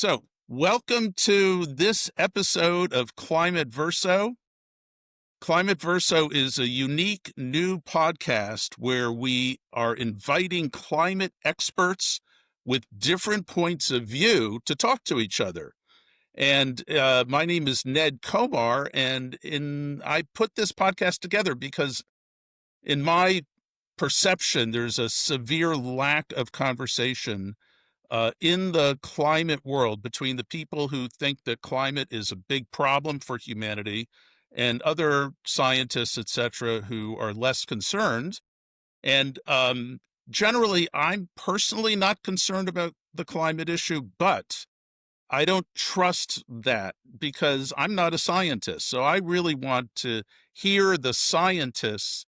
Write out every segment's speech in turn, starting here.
So, welcome to this episode of Climate Verso. Climate Verso is a unique new podcast where we are inviting climate experts with different points of view to talk to each other. And my name is Ned Komar, and I put this podcast together because, in my perception, there's a severe lack of conversation in the climate world between the people who think that climate is a big problem for humanity and other scientists, et cetera, who are less concerned. And generally, I'm personally not concerned about the climate issue, but I don't trust that because I'm not a scientist. So I really want to hear the scientists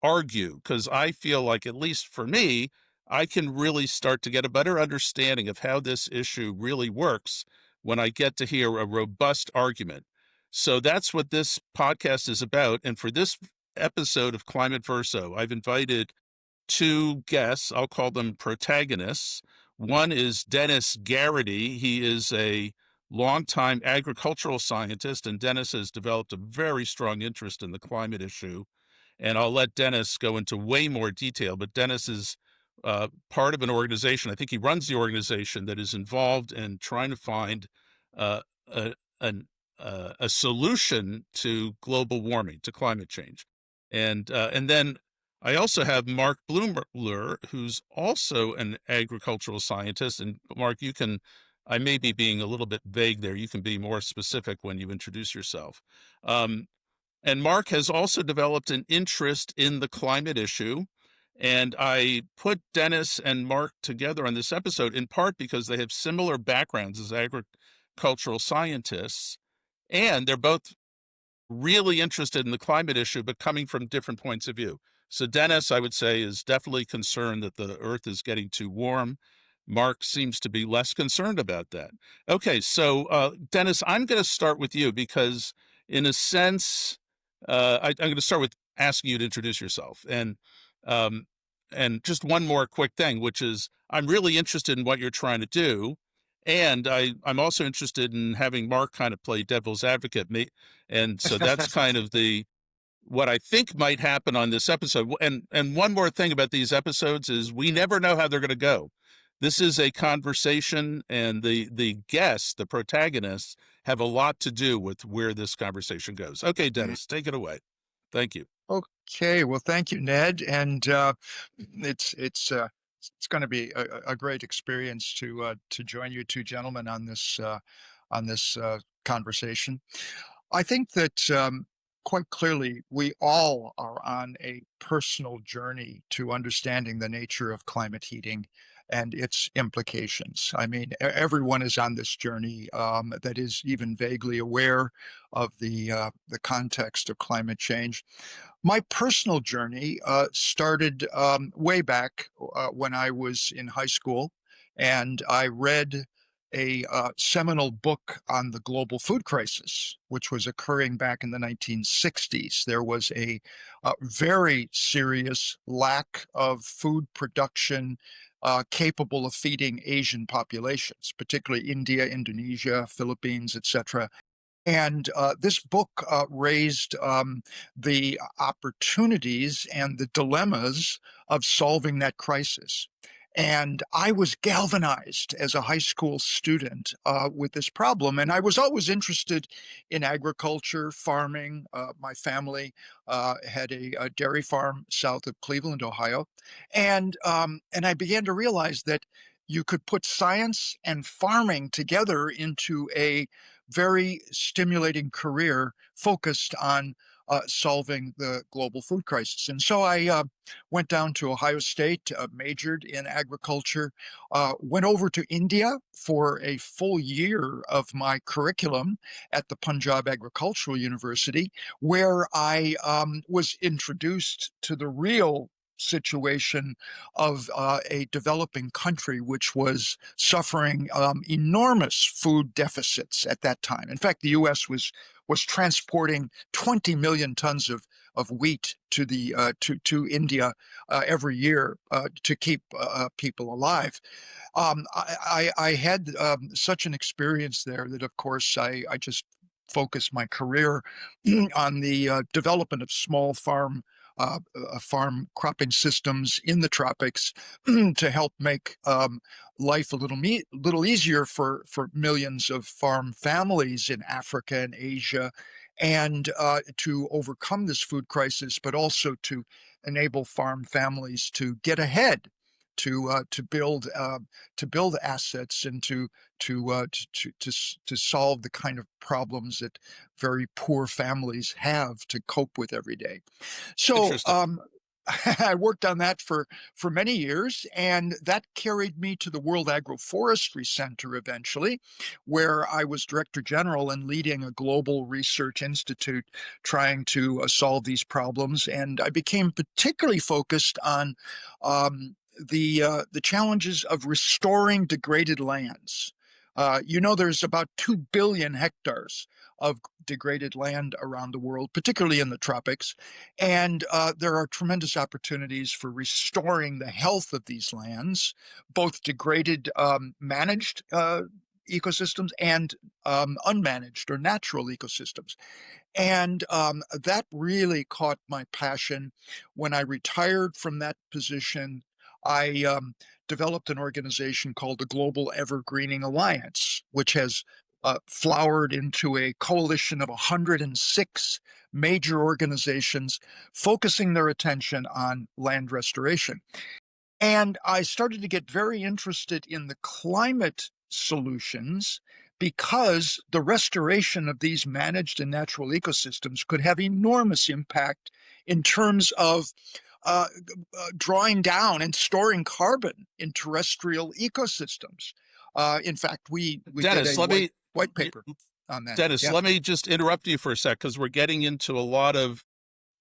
argue because I feel like, at least for me, I can really start to get a better understanding of how this issue really works when I get to hear a robust argument. So that's what this podcast is about. And for this episode of Climate Verso, I've invited two guests. I'll call them protagonists. One is Dennis Garrity. He is a longtime agricultural scientist, and Dennis has developed a very strong interest in the climate issue. And I'll let Dennis go into way more detail, but Dennis is part of an organization. I think he runs the organization that is involved in trying to find uh, a, an, a solution to global warming, to climate change. And then I also have Mark Blumler, who's also an agricultural scientist. And Mark, I may be being a little bit vague there. You can be more specific when you introduce yourself. And Mark has also developed an interest in the climate issue. And I put Dennis and Mark together on this episode in part because they have similar backgrounds as agricultural scientists. And they're both really interested in the climate issue, but coming from different points of view. So Dennis, I would say, is definitely concerned that the Earth is getting too warm. Mark seems to be less concerned about that. Okay, so Dennis, I'm going to start with you because, in a sense, I'm going to start with asking you to introduce yourself. And just one more quick thing, which is I'm really interested in what you're trying to do. And I'm also interested in having Mark kind of play devil's advocate. And so that's kind of what I think might happen on this episode. And one more thing about these episodes is we never know how they're going to go. This is a conversation, and the guests, the protagonists, have a lot to do with where this conversation goes. Okay, Dennis, take it away. Thank you. Okay, well, thank you, Ned, and it's going to be a great experience to join you two gentlemen on this conversation. I think that quite clearly we all are on a personal journey to understanding the nature of climate heating and its implications. I mean, everyone is on this journey that is even vaguely aware of the context of climate change. My personal journey started way back when I was in high school, and I read a seminal book on the global food crisis, which was occurring back in the 1960s. There was a very serious lack of food production capable of feeding Asian populations, particularly India, Indonesia, Philippines, etc. And this book raised the opportunities and the dilemmas of solving that crisis. And I was galvanized as a high school student with this problem. And I was always interested in agriculture, farming. My family had a dairy farm south of Cleveland, Ohio. And I began to realize that you could put science and farming together into a very stimulating career focused on solving the global food crisis. And so I went down to Ohio State, majored in agriculture, went over to India for a full year of my curriculum at the Punjab Agricultural University, where I was introduced to the real situation of a developing country which was suffering enormous food deficits at that time. In fact, the U.S. was was transporting 20 million tons of wheat to the to India every year to keep people alive. I had such an experience there that, of course, I just focused my career on the development of small farm cropping systems in the tropics to help make life a little easier for millions of farm families in Africa and Asia, and to overcome this food crisis, but also to enable farm families to get ahead, to build assets, and to solve the kind of problems that very poor families have to cope with every day. So, Interesting. I worked on that for many years, and that carried me to the World Agroforestry Center eventually, where I was director general and leading a global research institute trying to solve these problems. And I became particularly focused on the challenges of restoring degraded lands. There's about 2 billion hectares of degraded land around the world, particularly in the tropics, and there are tremendous opportunities for restoring the health of these lands, both degraded, managed ecosystems and unmanaged or natural ecosystems. And that really caught my passion. When I retired from that position, I developed an organization called the Global Evergreening Alliance, which has flowered into a coalition of 106 major organizations focusing their attention on land restoration. And I started to get very interested in the climate solutions because the restoration of these managed and natural ecosystems could have enormous impact in terms of drawing down and storing carbon in terrestrial ecosystems. In fact, we did Dennis, a let me white paper on that. Dennis, Yeah, let me just interrupt you for a sec because we're getting into a lot of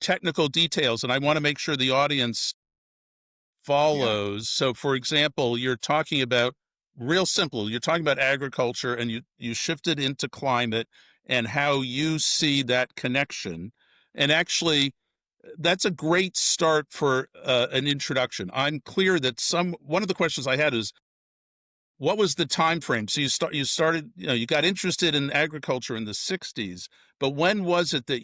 technical details, and I want to make sure the audience yeah. follows. So, for example, you're talking about real simple. You're talking about agriculture, and you shifted into climate and how you see that connection. And actually, that's a great start for an introduction. I'm clear that one of the questions I had is what was the time frame? So you started, you got interested in agriculture in the 60s, but when was it that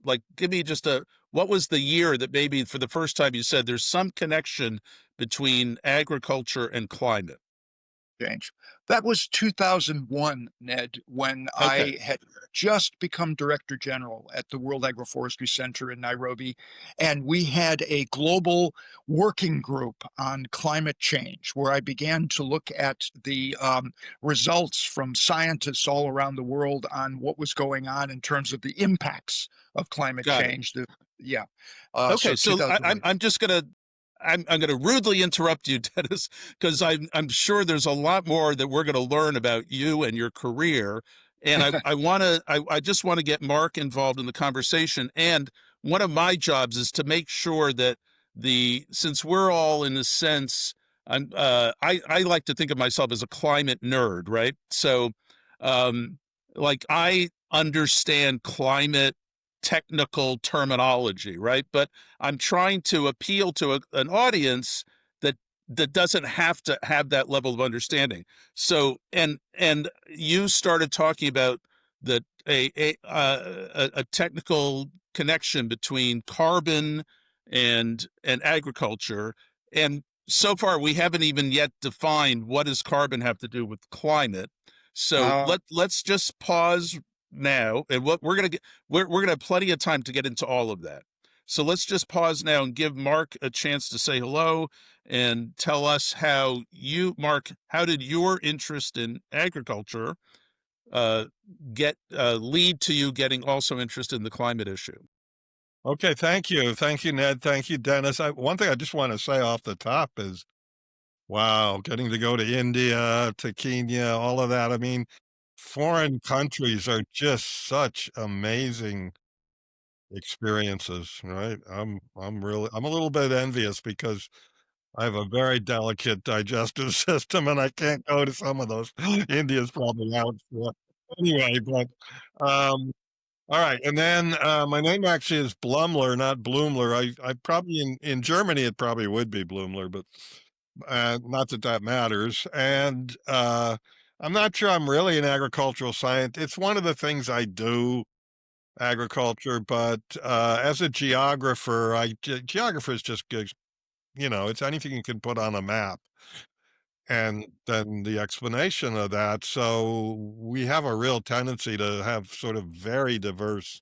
like give me just what was the year that maybe for the first time you said there's some connection between agriculture and climate? Change. That was 2001, Ned, when Okay, I had just become director general at the World Agroforestry Center in Nairobi. And we had a global working group on climate change where I began to look at the results from scientists all around the world on what was going on in terms of the impacts of climate got it. change. Yeah. So Okay, so 2001. I'm gonna rudely interrupt you, Dennis, because I'm sure there's a lot more that we're gonna learn about you and your career, and I just want to get Mark involved in the conversation. And one of my jobs is to make sure that since we're all in a sense, I like to think of myself as a climate nerd, right? So, um, like I understand climate technical terminology, right? But I'm trying to appeal to an audience that doesn't have to have that level of understanding. So, and you started talking about the a technical connection between carbon and agriculture, and so far we haven't even yet defined what does carbon have to do with climate. So Uh, let's just pause now, and what we're gonna get we're gonna have plenty of time to get into all of that. So let's just pause now and give Mark a chance to say hello and tell us Mark, how did your interest in agriculture uh, get lead to you getting also interested in the climate issue? Okay, thank you. Thank you, Ned. Thank you, Dennis. One thing I just want to say off the top is, wow, getting to go to India, to Kenya, all of that. I mean, foreign countries are just such amazing experiences, right? I'm a little bit envious because I have a very delicate digestive system and I can't go to some of those. India's probably out for anyway, but um All right, and then, my name actually is Blumler, not Blumler. I probably in Germany, it probably would be Blumler, but, not that that matters, and, I'm not sure I'm really an agricultural scientist. It's one of the things I do, agriculture, but, as a geographer, geographer is just good, it's anything you can put on a map, and then the explanation of that, so we have a real tendency to have sort of very diverse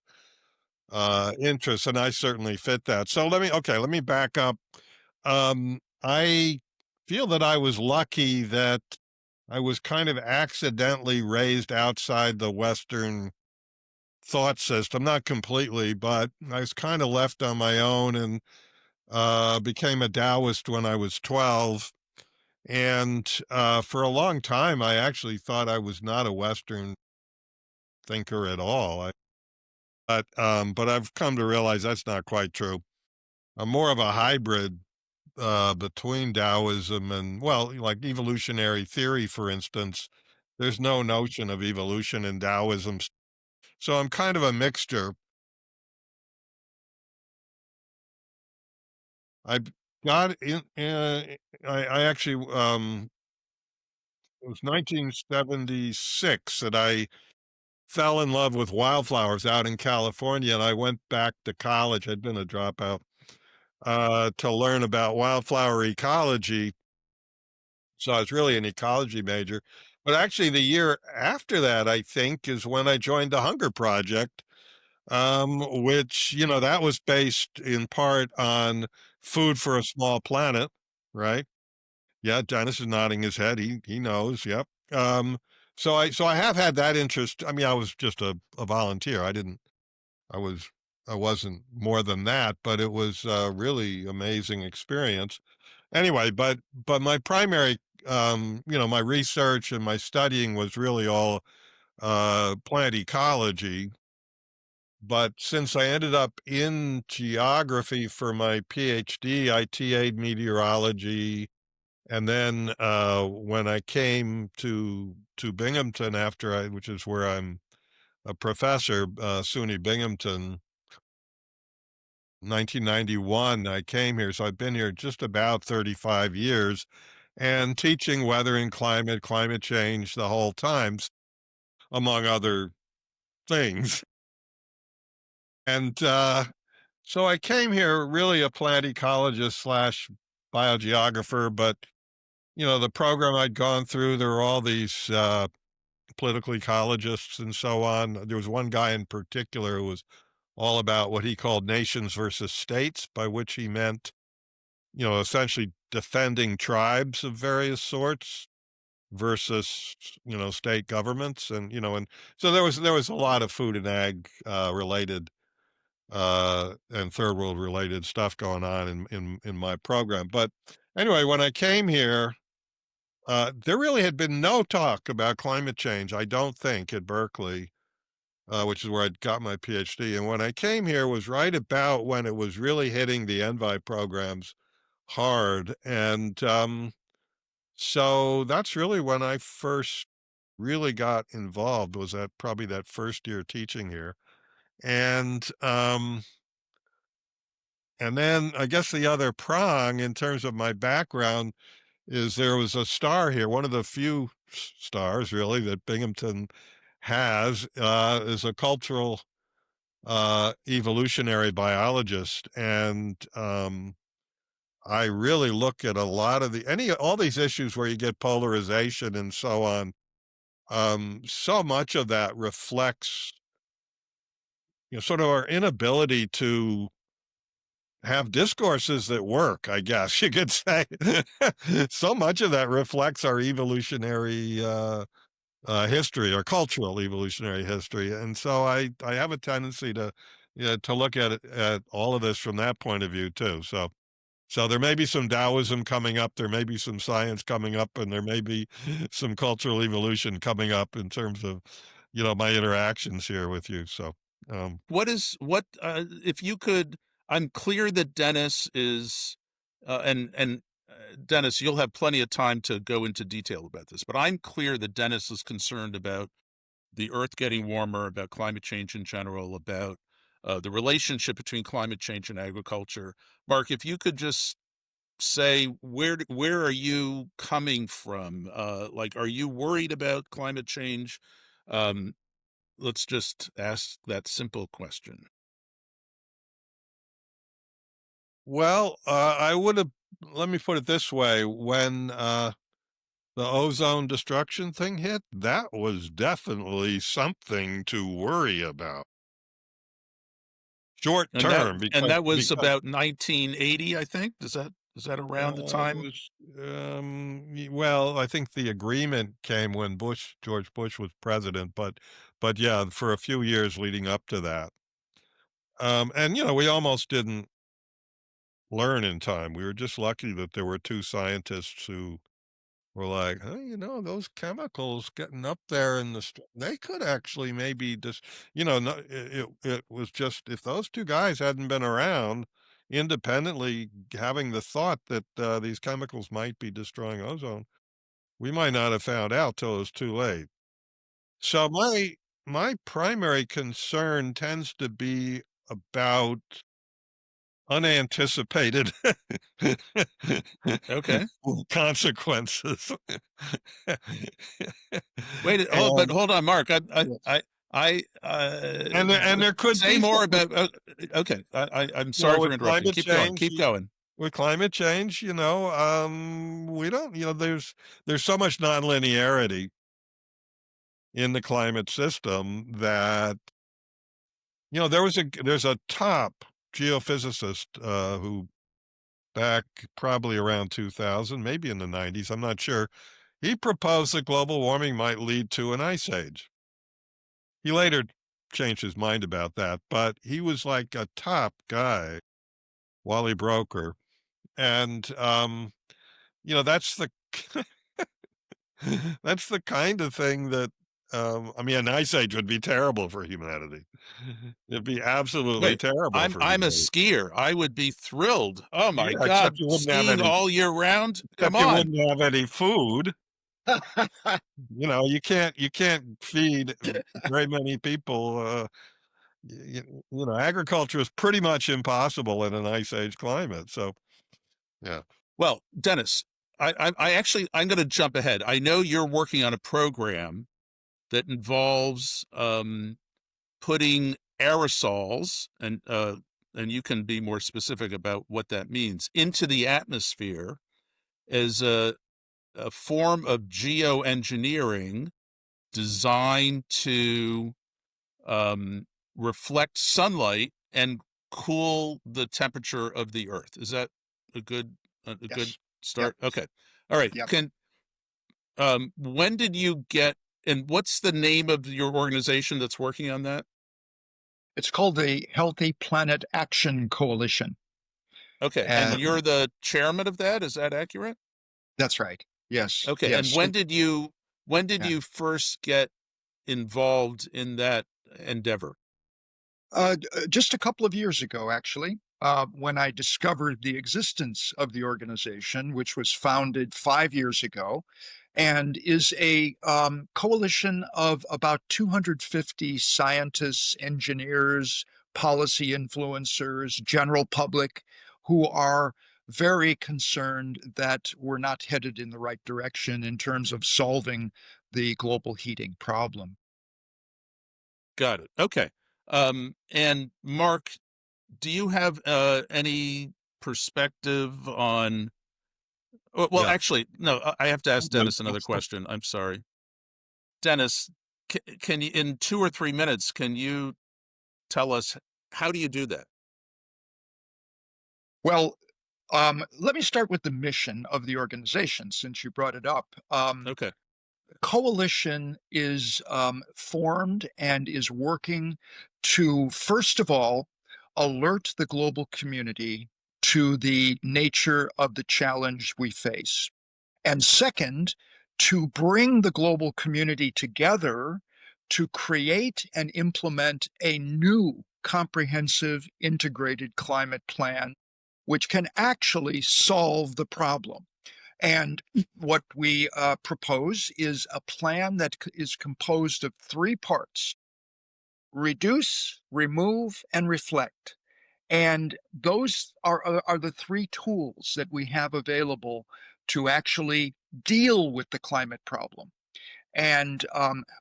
interests, and I certainly fit that. So let me back up. I feel that I was lucky that I was kind of accidentally raised outside the Western thought system, not completely, but I was kind of left on my own and became a Taoist when I was 12. And for a long time, I actually thought I was not a Western thinker at all. But I've come to realize that's not quite true. I'm more of a hybrid between Taoism and, well, like evolutionary theory, for instance. There's no notion of evolution in Taoism. So I'm kind of a mixture. I got in, I actually, it was 1976 that I fell in love with wildflowers out in California, and I went back to college. I'd been a dropout to learn about wildflower ecology. So I was really an ecology major. But actually, the year after that, I think, is when I joined the Hunger Project, which, that was based in part on food for a small planet, right? Yeah, Dennis is nodding his head. He knows. Yep. So I have had that interest. I mean, I was just a volunteer. I was I wasn't more than that, but it was a really amazing experience. Anyway, but my primary, my research and my studying was really all plant ecology. But since I ended up in geography for my PhD, I TA'd meteorology, and then when I came to Binghamton which is where I'm a professor, SUNY Binghamton, 1991, I came here, so I've been here just about 35 years and teaching weather and climate change the whole time, among other things. And so I came here really a plant ecologist slash biogeographer, but the program I'd gone through, there were all these political ecologists and so on. There was one guy in particular who was all about what he called nations versus states, by which he meant, essentially defending tribes of various sorts versus, state governments. And so there was a lot of food and ag related and third world related stuff going on in my program. But anyway, when I came here, there really had been no talk about climate change, I don't think, at Berkeley, which is where I got my PhD. And when I came here was right about when it was really hitting the Envi programs hard. And so that's really when I first really got involved, was that probably that first year teaching here. And and then I guess the other prong in terms of my background is there was a star here, one of the few stars really that Binghamton has, is a cultural evolutionary biologist. And I really look at a lot of all these issues where you get polarization and so on. So much of that reflects, sort of our inability to have discourses that work, I guess you could say. So much of that reflects our evolutionary history, or cultural evolutionary history, and so I have a tendency to, to look at all of this from that point of view too. So there may be some Taoism coming up, there may be some science coming up, and there may be some cultural evolution coming up in terms of, my interactions here with you. So, If you could, I'm clear that Dennis is, and Dennis, you'll have plenty of time to go into detail about this, but I'm clear that Dennis is concerned about the Earth getting warmer, about climate change in general, about the relationship between climate change and agriculture. Mark, if you could just say where are you coming from? Like, are you worried about climate change? Um, let's just ask that simple question. Well, I would have, let me put it this way, when the ozone destruction thing hit, that was definitely something to worry about. Short And that term, and that was because about 1980, I think. Is that around the it time? was, well, I think the agreement came when George Bush was president, but yeah, for a few years leading up to that. And we almost didn't learn in time. We were just lucky that there were two scientists who were like, "Hey, those chemicals getting up there in the they could actually maybe just, no, it was just, if those two guys hadn't been around independently having the thought that these chemicals might be destroying ozone, we might not have found out till it was too late." So my primary concern tends to be about unanticipated Okay. consequences. Wait, oh, but And hold on, Mark. yes. And there could Say be more some, about. Okay, I'm sorry for with interrupting. climate Keep going. change, Keep going. with climate change, we don't, there's so much nonlinearity in the climate system that, there's a top geophysicist, who back probably around 2000, maybe in the 90s, I'm not sure. He proposed that global warming might lead to an ice age. He later changed his mind about that, but he was like a top guy, Wally Broker. And, that's the that's the kind of thing that, I mean, an ice age would be terrible for humanity. It'd be absolutely Wait, terrible for I'm a humanity. skier. I would be thrilled. Oh my Yeah, except God, you wouldn't have skiing any, all year round. Come except you on. wouldn't have any food. You can't feed very many people. Agriculture is pretty much impossible in an ice age climate. So yeah, Well, Dennis, I actually I'm going to jump ahead. I know you're working on a program that involves putting aerosols, and you can be more specific about what that means, into the atmosphere as a form of geoengineering designed to um, reflect sunlight and cool the temperature of the Earth. Is that a good Yes. Yep. start? Okay. All right. Yep. When did you get, and what's the name of your organization that's working on that? It's called the Healthy Planet Action Coalition. Okay, and And you're the chairman of that. Is that accurate? that's right. Yes. Okay, and Yes. when did Yeah. you first get involved in that endeavor? Just a couple of years ago, actually, when I discovered the existence of the organization, which was founded 5 years ago, and is a coalition of about 250 scientists, engineers, policy influencers, general public, who are very concerned that we're not headed in the right direction in terms of solving the global heating problem. Got it. Okay. And Mark, do you have any perspective on? Well, yeah. actually, no. I have to ask Good. Dennis another question. I'm sorry, Dennis. Can you, in 2 or 3 minutes, can you tell us how do you do that? Well, let me start with the mission of the organization since you brought it up. Okay. Coalition is formed and is working to, first of all, alert the global community to the nature of the challenge we face. And second, to bring the global community together to create and implement a new comprehensive integrated climate plan, which can actually solve the problem. And what we propose is a plan that is composed of three parts: reduce, remove, and reflect. And those are the three tools that we have available to actually deal with the climate problem. And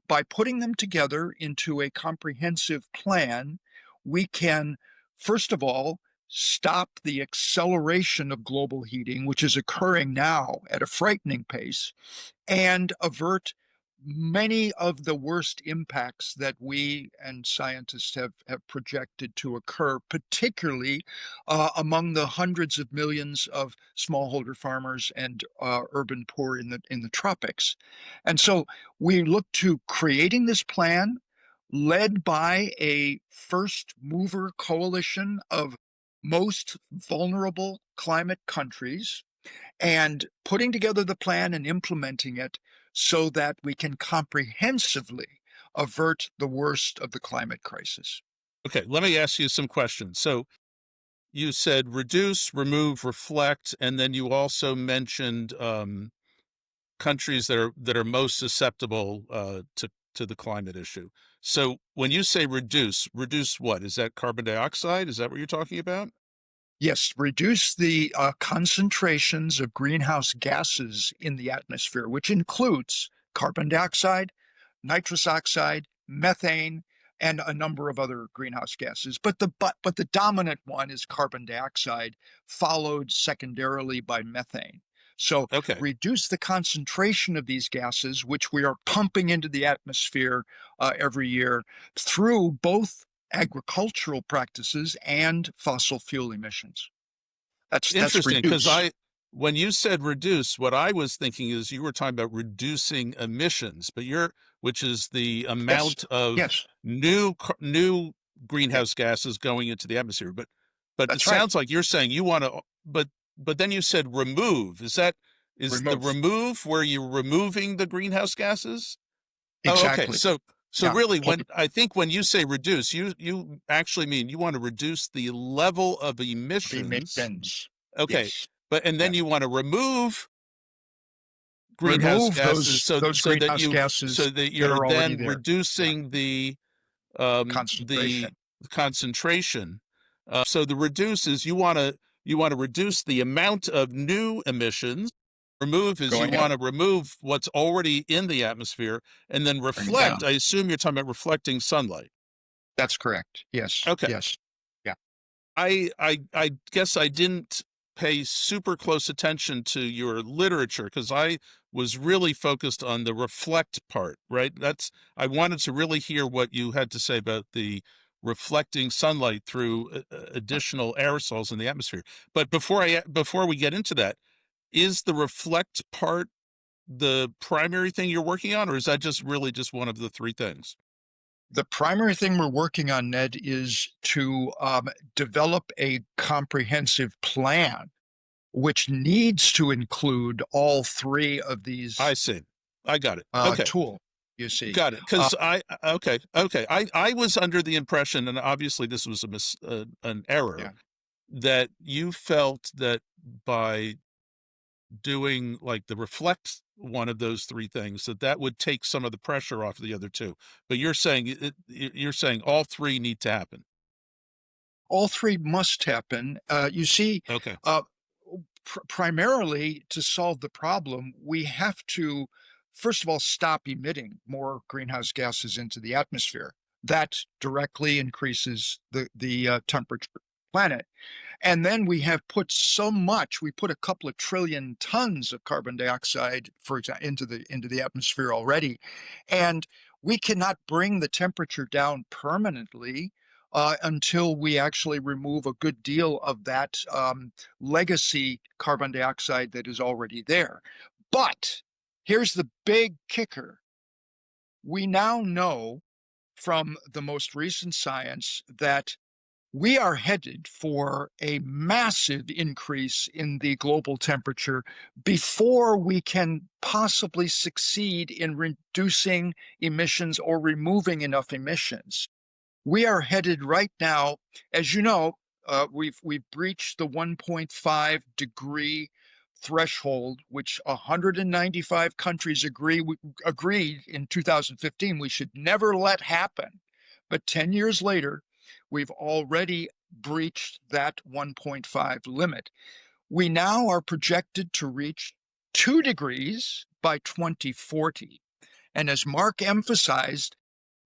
by putting them together into a comprehensive plan, we can, first of all, stop the acceleration of global heating, which is occurring now at a frightening pace, and avert many of the worst impacts that we and scientists have projected to occur, particularly among the hundreds of millions of smallholder farmers and urban poor in the tropics. And so we look to creating this plan led by a first mover coalition of most vulnerable climate countries, and putting together the plan and implementing it so that we can comprehensively avert the worst of the climate crisis. Okay, let me ask you some questions. So you said reduce, remove, reflect, and then you also mentioned countries that are most susceptible to the climate issue. So when you say reduce what? Is that carbon dioxide? Is that what you're talking about? Yes, reduce the concentrations of greenhouse gases in the atmosphere, which includes carbon dioxide, nitrous oxide, methane, and a number of other greenhouse gases. But the dominant one is carbon dioxide, followed secondarily by methane. So Okay. reduce the concentration of these gases, which we are pumping into the atmosphere every year through both agricultural practices and fossil fuel emissions. That's Interesting, because reduce. when you said reduce, what I was thinking is you were talking about reducing emissions, but which is the Yes, amount of yes, new yeah, greenhouse gases going into the atmosphere. But it that's right. sounds like you're saying you want to, but then you said remove. Is the Remove. remove where you're removing the greenhouse gases? Oh, okay. Exactly. So Yeah. really, when you say reduce, you actually mean you want to reduce the level of emissions. Emissions. Okay. Yes. And Yeah. then you want to remove greenhouse Remove gases those greenhouse so gases that that you're are already then there. Yeah. reducing the Concentration concentration. So the reduce is you want to reduce the amount of new emissions. Remove is you going up, want to remove what's already in the atmosphere, and then bring it reflect. down. I assume you're talking about reflecting sunlight. That's correct. Yes. Okay. Yes. Yeah. I guess I didn't pay super close attention to your literature because I was really focused on the reflect part, right? I wanted to really hear what you had to say about the reflecting sunlight through additional aerosols in the atmosphere. But before we get into that, is the reflect part the primary thing you're working on, or is that just really just one of the three things? The primary thing we're working on, Ned, is to develop a comprehensive plan which needs to include all three of I these see. I got it. Okay. tools, you see. Got it. Uh, Because okay. I was under the impression, and obviously this was an error, yeah. that you felt that by doing like the reflect one of those three things, that would take some of the pressure off the other two. But you're saying all three need to happen. All three must happen. You see, Okay. uh, primarily to solve the problem, we have to, first of all, stop emitting more greenhouse gases into the atmosphere. That directly increases the temperature of the planet. And then we have put so much, we put a couple of trillion tons of carbon dioxide, for example, into the atmosphere already. And we cannot bring the temperature down permanently until we actually remove a good deal of that legacy carbon dioxide that is already there. But here's the big kicker. We now know from the most recent science that we are headed for a massive increase in the global temperature before we can possibly succeed in reducing emissions or removing enough emissions. We are headed right now, as you know, we've breached the 1.5 degree threshold, which 195 countries agreed in 2015 we should never let happen. But 10 years later, we've already breached that 1.5 limit. We now are projected to reach 2 degrees by 2040. And as Mark emphasized,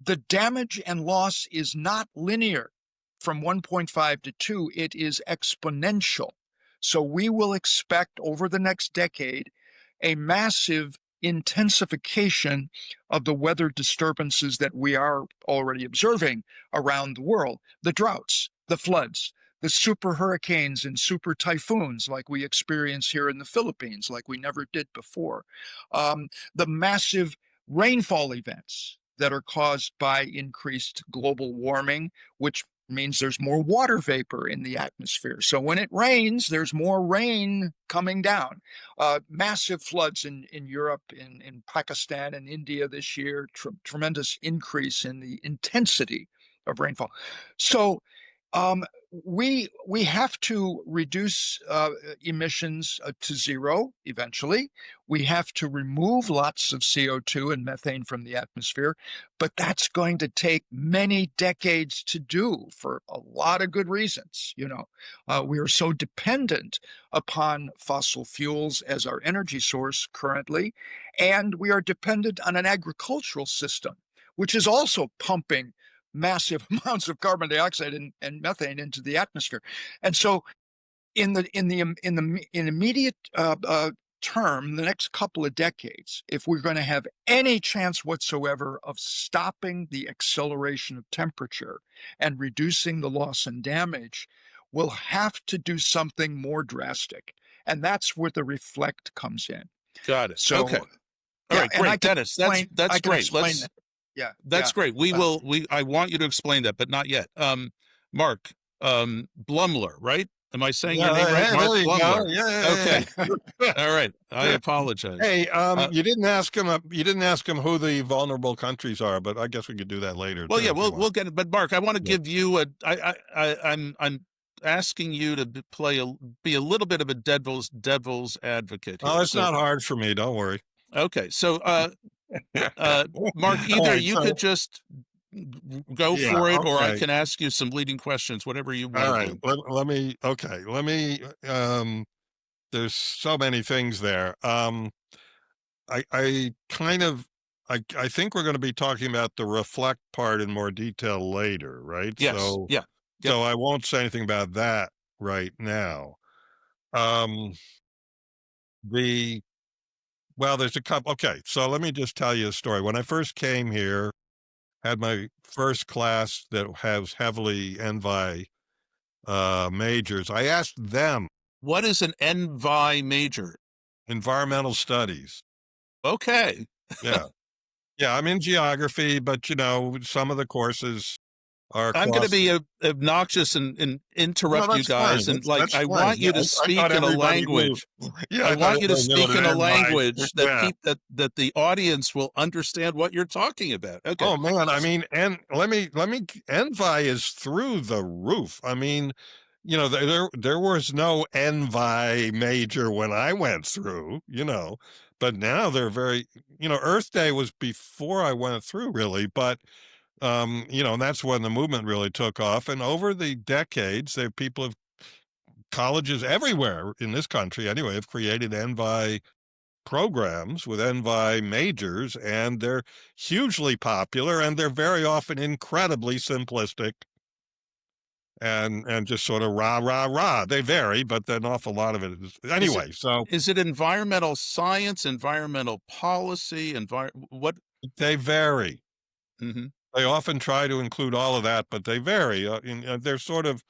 the damage and loss is not linear from 1.5 to 2, it is exponential. So we will expect over the next decade a massive intensification of the weather disturbances that we are already observing around the world. The droughts, the floods, the super hurricanes and super typhoons like we experience here in the Philippines, like we never did before. The massive rainfall events that are caused by increased global warming, which means there's more water vapor in the atmosphere. So when it rains, there's more rain coming down. Massive floods in Europe, in Pakistan and India this year, tremendous increase in the intensity of rainfall. So we have to reduce emissions to zero eventually. We have to remove lots of CO2 and methane from the atmosphere, but that's going to take many decades to do for a lot of good reasons. We are so dependent upon fossil fuels as our energy source currently, and we are dependent on an agricultural system, which is also pumping massive amounts of carbon dioxide and methane into the atmosphere. And so in immediate term, the next couple of decades, if we're going to have any chance whatsoever of stopping the acceleration of temperature and reducing the loss and damage, we'll have to do something more drastic. And that's where the reflect comes in. Got it. So, okay. All right, great, Dennis. That's great. That. Yeah, that's great. I want you to explain that, but not yet. Mark, Blumler, right? Am I saying your name right? Mark Blumler. Okay. All right. I apologize. Hey, you didn't ask him. You didn't ask him who the vulnerable countries are, but I guess we could do that later. Well, yeah, we'll get it. But Mark, I want to give you I'm asking you to be a little bit of a devil's advocate here. Oh, it's not hard for me. Don't worry. Okay, so Mark, either you could just go for it, or I can ask you some leading questions, whatever you want. All right, let me. There's so many things there. I think we're going to be talking about the reflect part in more detail later, right? Yes. So, yeah. Yep. So I won't say anything about that right now. There's a couple. Okay, so let me just tell you a story. When I first came here, had my first class that has heavily ENVI majors. I asked them. What is an ENVI major? Environmental studies. Okay. Yeah. Yeah, I'm in geography, but some of the courses are. I'm going to be obnoxious and interrupt you guys, fine. and I want you to speak in a language. I want you to speak in a language that the audience will understand what you're talking about. Okay. Oh man, I mean, and let me. ENVI is through the roof. I mean, there was no ENVI major when I went through. But now they're very. Earth Day was before I went through, really, but. And that's when the movement really took off. And over the decades, colleges everywhere in this country, anyway, have created ENVI programs with ENVI majors, and they're hugely popular, and they're very often incredibly simplistic and just sort of rah, rah, rah. They vary, but an awful lot of it is. Anyway, is it environmental science, environmental policy, what? They vary. Mm-hmm. They often try to include all of that, but they vary. They're sort of,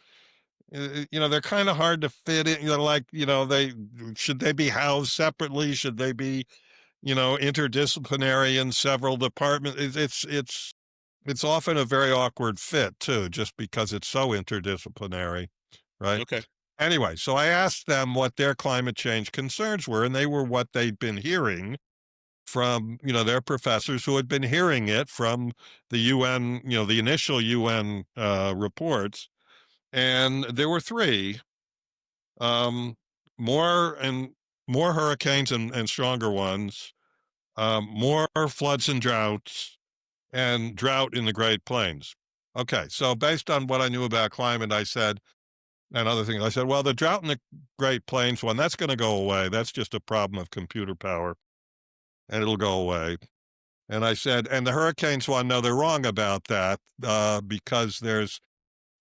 they're kind of hard to fit in. Should they be housed separately? Should they be, interdisciplinary in several departments? It's often a very awkward fit too, just because it's so interdisciplinary, right? Okay. Anyway, so I asked them what their climate change concerns were, and they were what they'd been hearing from, their professors who had been hearing it from the UN, the initial UN reports. And there were three, more more hurricanes and stronger ones, more floods and droughts, and drought in the Great Plains. Okay, so based on what I knew about climate, I said, and other things, I said, well, the drought in the Great Plains one, that's going to go away. That's just a problem of computer power, and it'll go away. And I said, and the hurricanes one, no, they're wrong about that because there's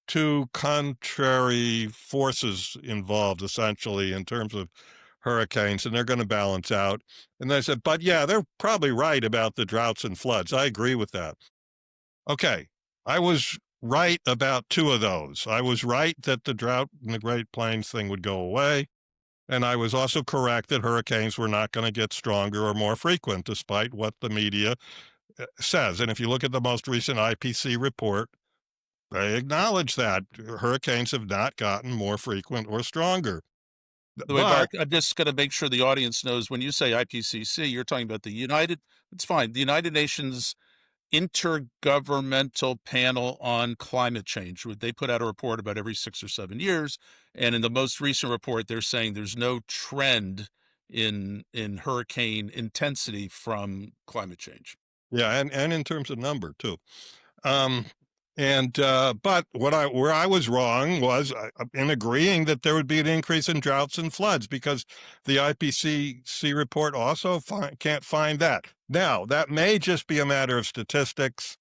two contrary forces involved, essentially, in terms of hurricanes, and they're going to balance out. And I said, but yeah, they're probably right about the droughts and floods. I agree with that. Okay, I was right about two of those. I was right that the drought in the Great Plains thing would go away. And I was also correct that hurricanes were not going to get stronger or more frequent, despite what the media says. And if you look at the most recent IPC report, they acknowledge that hurricanes have not gotten more frequent or stronger. The way, But Mark, I'm just going to make sure the audience knows when you say IPCC, you're talking about it's fine, the United Nations Intergovernmental Panel on Climate Change. They put out a report about every 6 or 7 years. And in the most recent report, they're saying there's no trend in hurricane intensity from climate change. yeah, and in terms of number too. Um, but where I was wrong was in agreeing that there would be an increase in droughts and floods because the IPCC report also can't find that. Now, that may just be a matter of statistics,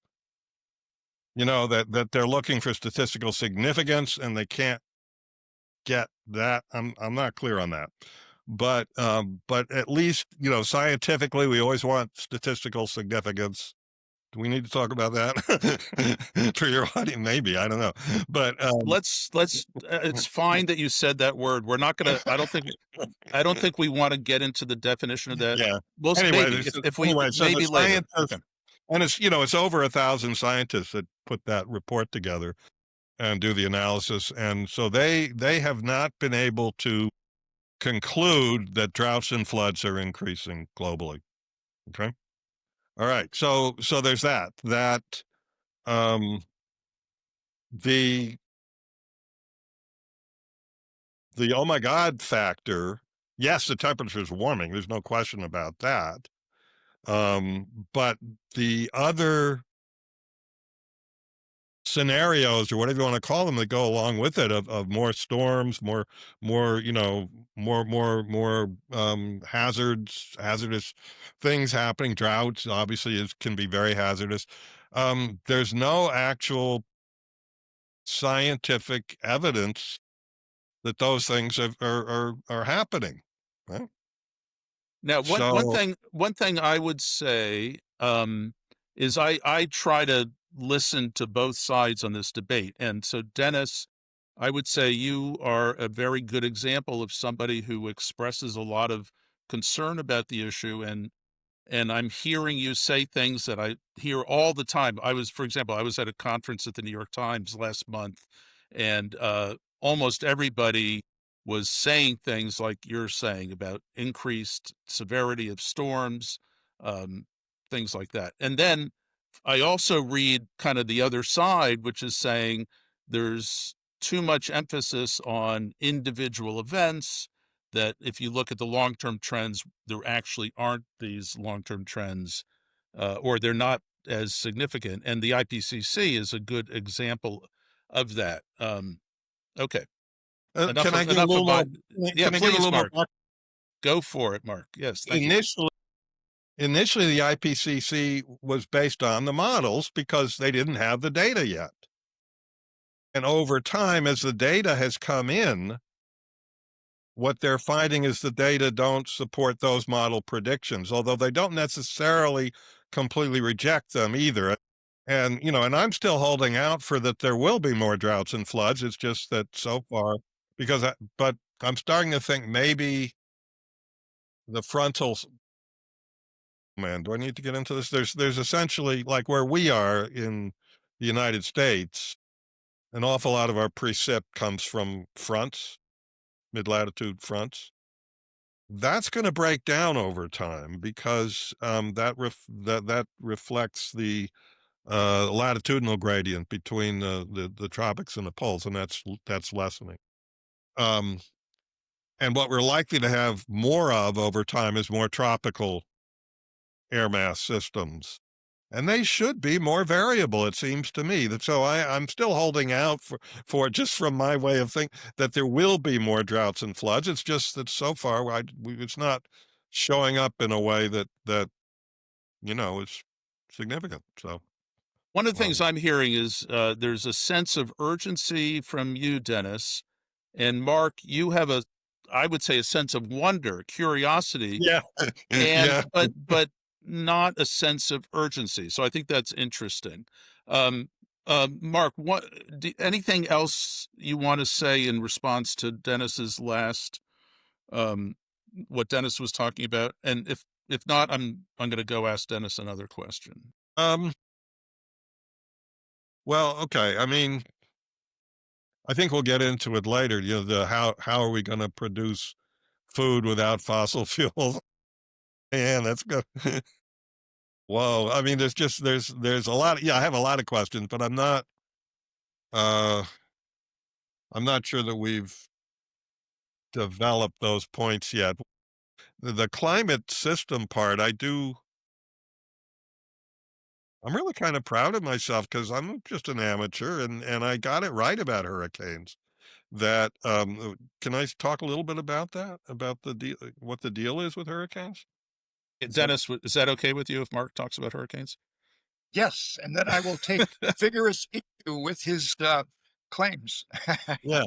that they're looking for statistical significance and they can't get that. I'm not clear on that. But at least, scientifically, we always want statistical significance. Do we need to talk about that for your audience? Maybe, I don't know. But Let's it's fine that you said that word. We're not going to, I don't think we want to get into the definition of that. yeah. Well, Anyway, maybe if we, so the maybe later. scientists, Okay. and it's over 1,000 scientists that put that report together and do the analysis, and so they have not been able to conclude that droughts and floods are increasing globally. Okay. All right. So there's that. Um, the oh my God factor. Yes, the temperature is warming. There's no question about that. But the other scenarios or whatever you want to call them that go along with it of more storms, more, more hazardous things happening. Droughts obviously can be very hazardous. There's no actual scientific evidence that those things are happening. Right? Now, So one thing I would say is I try to listen to both sides on this debate. And so, Dennis, I would say you are a very good example of somebody who expresses a lot of concern about the issue, and I'm hearing you say things that I hear all the time. For example, I was at a conference at the New York Times last month, and almost everybody was saying things like you're saying about increased severity of storms, um, things like that. And then I also read kind of the other side, which is saying there's too much emphasis on individual events, that if you look at the long-term trends, there actually aren't these long-term trends, or they're not as significant. And the IPCC is a good example of that. Okay. can I give a Enough little more? about, yeah, Can I give a please, little Mark, more? go for it, Mark. Yes. Thank you. Initially, the IPCC was based on the models because they didn't have the data yet. And over time, as the data has come in, what they're finding is the data don't support those model predictions, although they don't necessarily completely reject them either. And I'm still holding out for that there will be more droughts and floods. It's just that so far, but I'm starting to think maybe the frontal, man, do I need to get into this? There's essentially, like where we are in the United States, an awful lot of our precip comes from fronts, mid-latitude fronts. That's going to break down over time because that reflects the latitudinal gradient between the tropics and the poles, and that's lessening. Um, And what we're likely to have more of over time is more tropical air mass systems. And they should be more variable, it seems to me. That so I'm still holding out for just from my way of thinking that there will be more droughts and floods. It's just that so far it's not showing up in a way that is significant. So One of the things um, I'm hearing is there's a sense of urgency from you, Dennis, and Mark. You have I would say, a sense of wonder, curiosity, yeah, and yeah. but not a sense of urgency. So I think that's interesting. Um, Mark, anything else you want to say in response to Dennis's last um, what Dennis was talking about? And if not, I'm going to go ask Dennis another question. Um, well, okay. I mean, I think we'll get into it later. The how are we going to produce food without fossil fuels? Man, that's good. Whoa. I mean, there's a lot. Yeah, I have a lot of questions, but uh I'm not sure that we've developed those points yet. The climate system part, I'm really kind of proud of myself because I'm just an amateur and I got it right about hurricanes. Can I talk a little bit about that? About the deal, what the deal is with hurricanes? Is that Dennis, is that okay with you if Mark talks about hurricanes? Yes, and then I will take vigorous issue with his claims. yeah.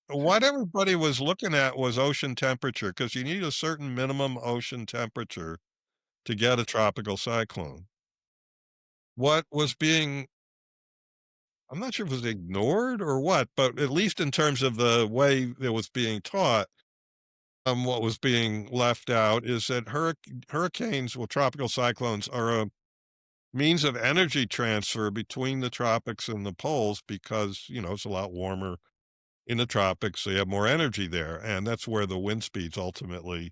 What everybody was looking at was ocean temperature because you need a certain minimum ocean temperature to get a tropical cyclone. What was being I'm not sure if it was ignored or what, but at least in terms of the way it was being taught, what was being left out is that hurricanes, well, tropical cyclones are a means of energy transfer between the tropics and the poles because, it's a lot warmer in the tropics, so you have more energy there. And that's where the wind speeds ultimately,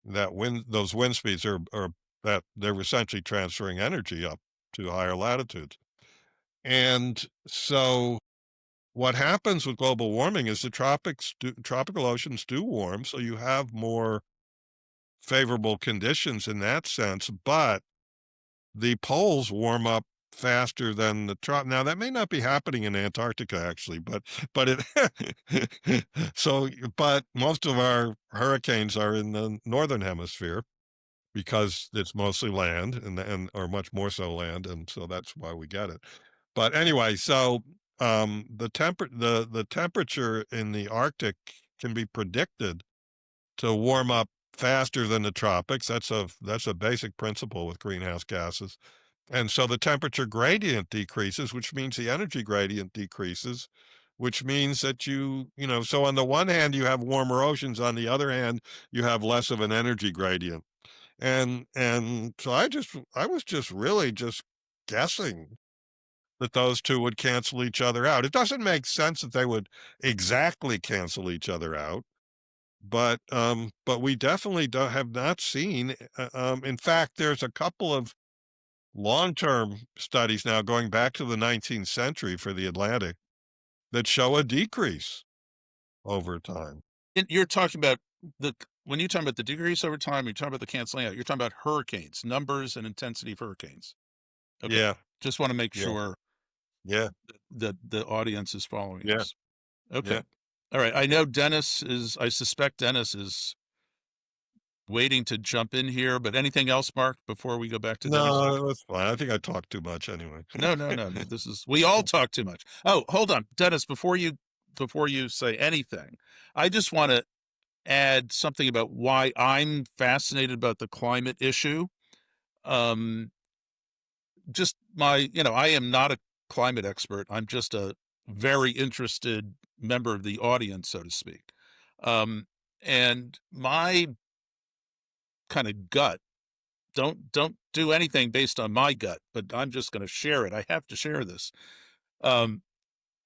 those wind speeds are that they're essentially transferring energy up to higher latitudes. And so what happens with global warming is tropical oceans do warm, so you have more favorable conditions in that sense, but the poles warm up faster than the trop. Now that may not be happening in Antarctica actually, but it but most of our hurricanes are in the northern hemisphere because it's mostly land and or much more so land, and so that's why we get it. But anyway, so the temperature in the Arctic can be predicted to warm up faster than the tropics. That's a basic principle with greenhouse gases. And so the temperature gradient decreases, which means the energy gradient decreases, which means that so on the one hand you have warmer oceans, on the other hand you have less of an energy gradient. And so I was just really just guessing that those two would cancel each other out. It doesn't make sense that they would exactly cancel each other out, but we definitely have not seen. In fact, there's a couple of long-term studies now going back to the 19th century for the Atlantic that show a decrease over time. You're talking about when you talk about the decrease over time, you're talking about the canceling out. You're talking about hurricanes, numbers and intensity of hurricanes. Okay, Yeah, just want to make yeah, sure yeah, that the audience is following yeah, us. Okay, yeah. all right. I know Dennis is. I suspect Dennis is waiting to jump in here. But anything else, Mark, before we go back to Dennis? No, that's fine. I think I talked too much anyway. No, no, no, no. This is we all talk too much. Oh, hold on, Dennis. Before you say anything, I just want to add something about why I'm fascinated about the climate issue. Um, just I am not a climate expert. I'm just a very interested member of the audience, so to speak. Um, and my kind of gut, don't do anything based on my gut, but I'm just going to share it. I have to share this. Um,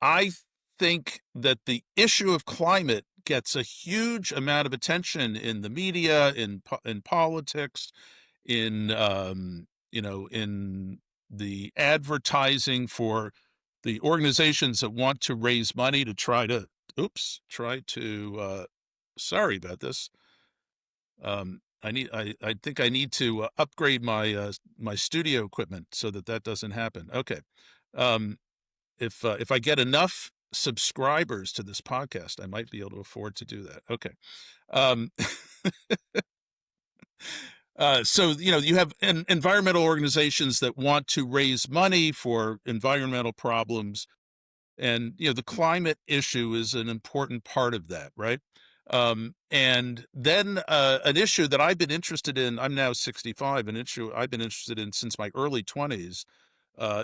I think that the issue of climate gets a huge amount of attention in the media, in politics, in the advertising for the organizations that want to raise money to try to Sorry about this. I think I need to upgrade my my studio equipment so that that doesn't happen. Okay. Um, if I get enough subscribers to this podcast, I might be able to afford to do that. Okay. Um, so you have environmental organizations that want to raise money for environmental problems, and the climate issue is an important part of that, right? And then an issue that I've been interested in, I'm now 65, an issue I've been interested in since my early 20s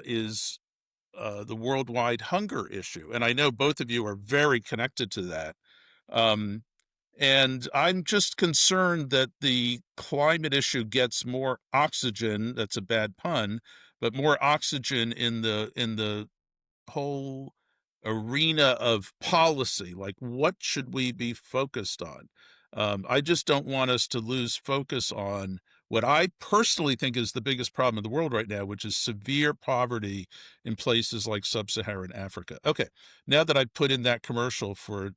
is the worldwide hunger issue. And I know both of you are very connected to that. Um, and I'm just concerned that the climate issue gets more oxygen, that's a bad pun, but more oxygen in the whole arena of policy. Like, what should we be focused on? I just don't want us to lose focus on what I personally think is the biggest problem in the world right now, which is severe poverty in places like sub-Saharan Africa. Okay, now that I've put in that commercial for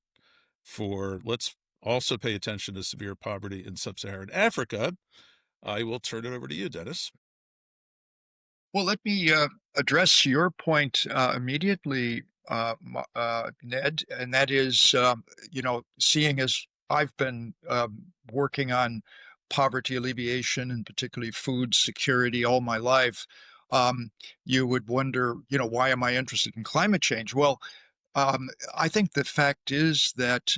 let's also pay attention to severe poverty in sub-Saharan Africa, I will turn it over to you, Dennis. Well, let me address your point immediately, Ned, and that is, seeing as I've been working on poverty alleviation and particularly food security all my life, um, you would wonder, why am I interested in climate change? Well, I think the fact is that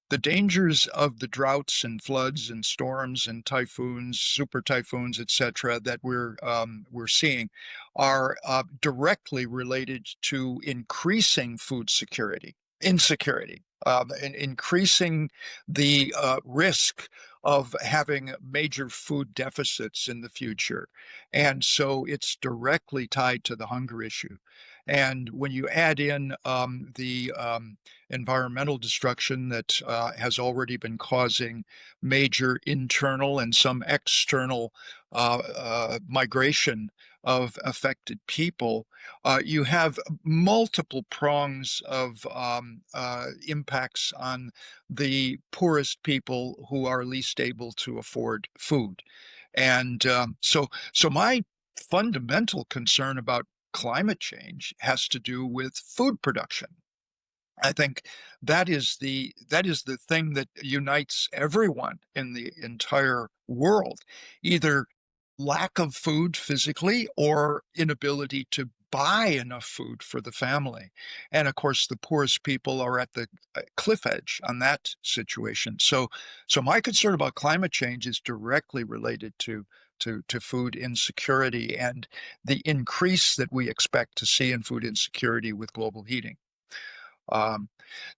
the dangers of the droughts and floods and storms and typhoons, super typhoons, etc., that we're seeing are directly related to increasing food security, insecurity, and increasing the risk of having major food deficits in the future. And so it's directly tied to the hunger issue. And when you add in the environmental destruction that has already been causing major internal and some external migration of affected people, you have multiple prongs of impacts on the poorest people who are least able to afford food. And so my fundamental concern about climate change has to do with food production. I think that is the thing that unites everyone in the entire world, either lack of food physically or inability to buy enough food for the family. And of course, the poorest people are at the cliff edge on that situation. So my concern about climate change is directly related to food insecurity and the increase that we expect to see in food insecurity with global heating. Um,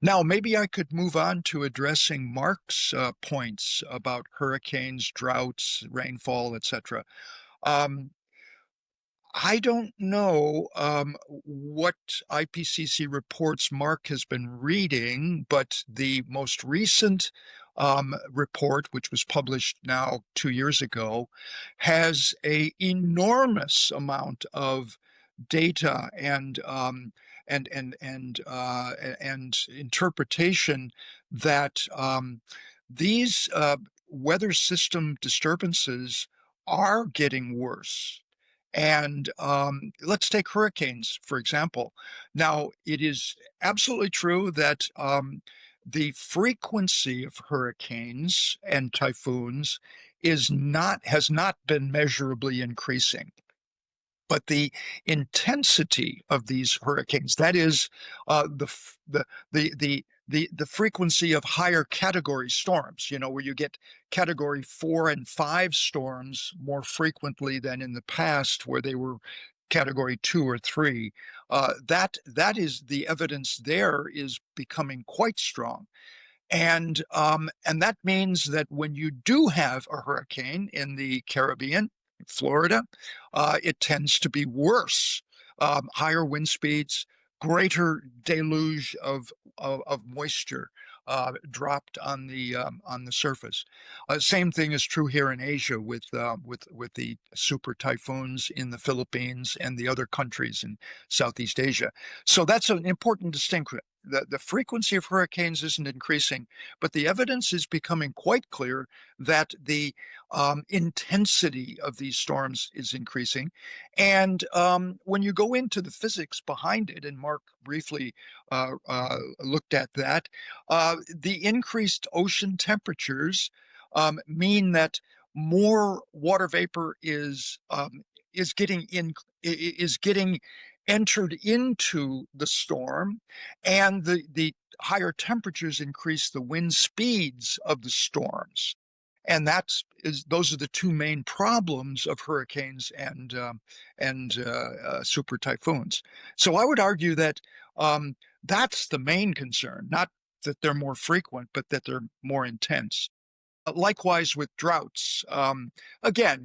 Now, maybe I could move on to addressing Mark's points about hurricanes, droughts, rainfall, etc. Um, I don't know what IPCC reports Mark has been reading, but the most recent report, which was published now 2 years ago, has a enormous amount of data and interpretation that these weather system disturbances are getting worse. And let's take hurricanes, for example. Now, it is absolutely true that the frequency of hurricanes and typhoons has not been measurably increasing. But the intensity of these hurricanes, that is, the frequency of higher category storms, where you get category 4 and 5 storms more frequently than in the past, where they were category 2 or 3. That is the evidence there is becoming quite strong. And that means that when you do have a hurricane in the Caribbean, Florida, it tends to be worse. Higher wind speeds, greater deluge of moisture dropped on the surface. Same thing is true here in Asia with the super typhoons in the Philippines and the other countries in Southeast Asia. So that's an important distinction. the frequency of hurricanes isn't increasing, but the evidence is becoming quite clear that the intensity of these storms is increasing. And when you go into the physics behind it, and Mark briefly looked at that, the increased ocean temperatures mean that more water vapor is getting in is getting entered into the storm, and the higher temperatures increase the wind speeds of the storms. And those are the two main problems of hurricanes and super typhoons. So I would argue that that's the main concern, not that they're more frequent, but that they're more intense. Likewise with droughts. Again,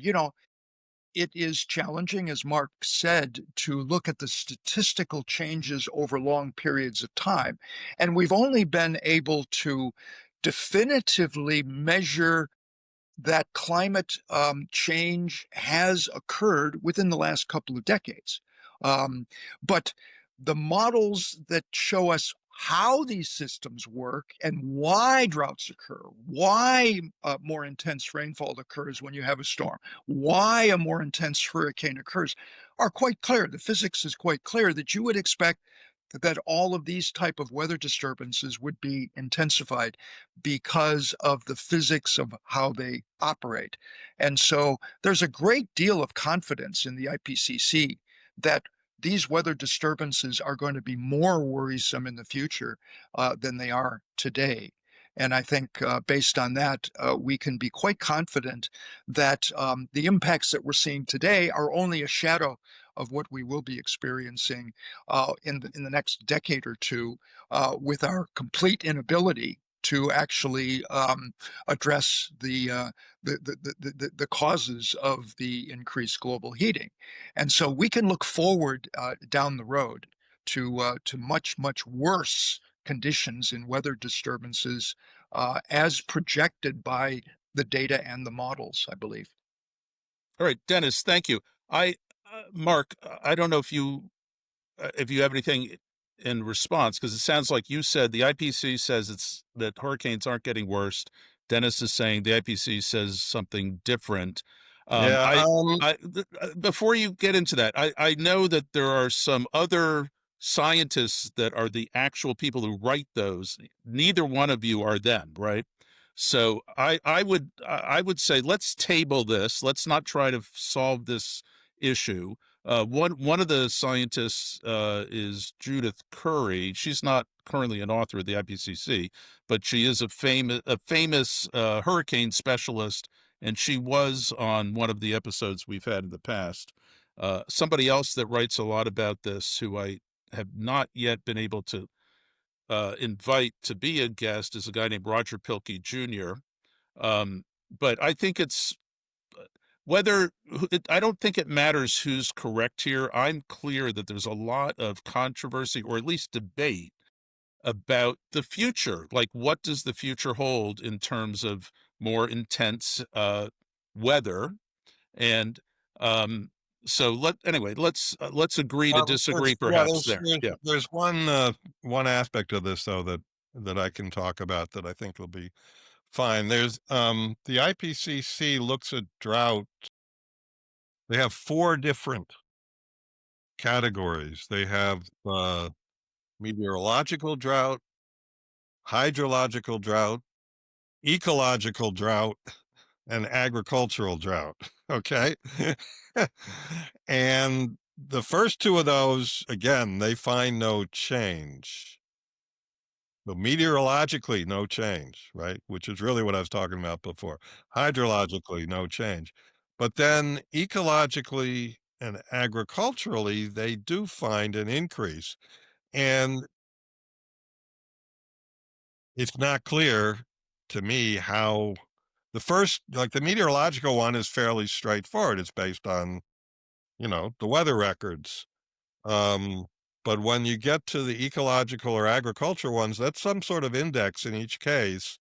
it is challenging, as Mark said, to look at the statistical changes over long periods of time. And we've only been able to definitively measure that climate change has occurred within the last couple of decades. But the models that show us how these systems work and why droughts occur, why more intense rainfall occurs when you have a storm, why a more intense hurricane occurs, are quite clear. The physics is quite clear that you would expect that all of these type of weather disturbances would be intensified because of the physics of how they operate. And so there's a great deal of confidence in the IPCC that these weather disturbances are going to be more worrisome in the future than they are today. And I think based on that, we can be quite confident that the impacts that we're seeing today are only a shadow of what we will be experiencing in the next decade or two, with our complete inability to actually address the causes of the increased global heating. And so we can look forward down the road to much worse conditions in weather disturbances as projected by the data and the models, I believe. All right, Dennis, thank you. Mark, I don't know if you have anything in response, because it sounds like you said the IPCC says that hurricanes aren't getting worse. Dennis is saying the IPCC says something different. Yeah, Before you get into that, I know that there are some other scientists that are the actual people who write those. Neither one of you are them, right? So I would say let's table this. Let's not try to solve this issue. One of the scientists is Judith Curry. She's not currently an author of the IPCC, but she is a famous hurricane specialist, and she was on one of the episodes we've had in the past. Somebody else that writes a lot about this, who I have not yet been able to invite to be a guest, is a guy named Roger Pilkey Jr. But I think I don't think it matters who's correct here. I'm clear that there's a lot of controversy, or at least debate, about the future. Like, what does the future hold in terms of more intense weather? And so let's agree to disagree, perhaps there. Yeah. there's one aspect of this though that I can talk about that I think will be fine. There's the IPCC looks at drought. They have four different categories. They have meteorological drought, hydrological drought, ecological drought, and agricultural drought. Okay. And the first two of those, again, they find no change. But meteorologically, no change, right? Which is really what I was talking about before. Hydrologically, no change. But then ecologically and agriculturally, they do find an increase. And it's not clear to me how the first, like the meteorological one, is fairly straightforward. It's based on, the weather records. Um, but when you get to the ecological or agricultural ones, that's some sort of index in each case.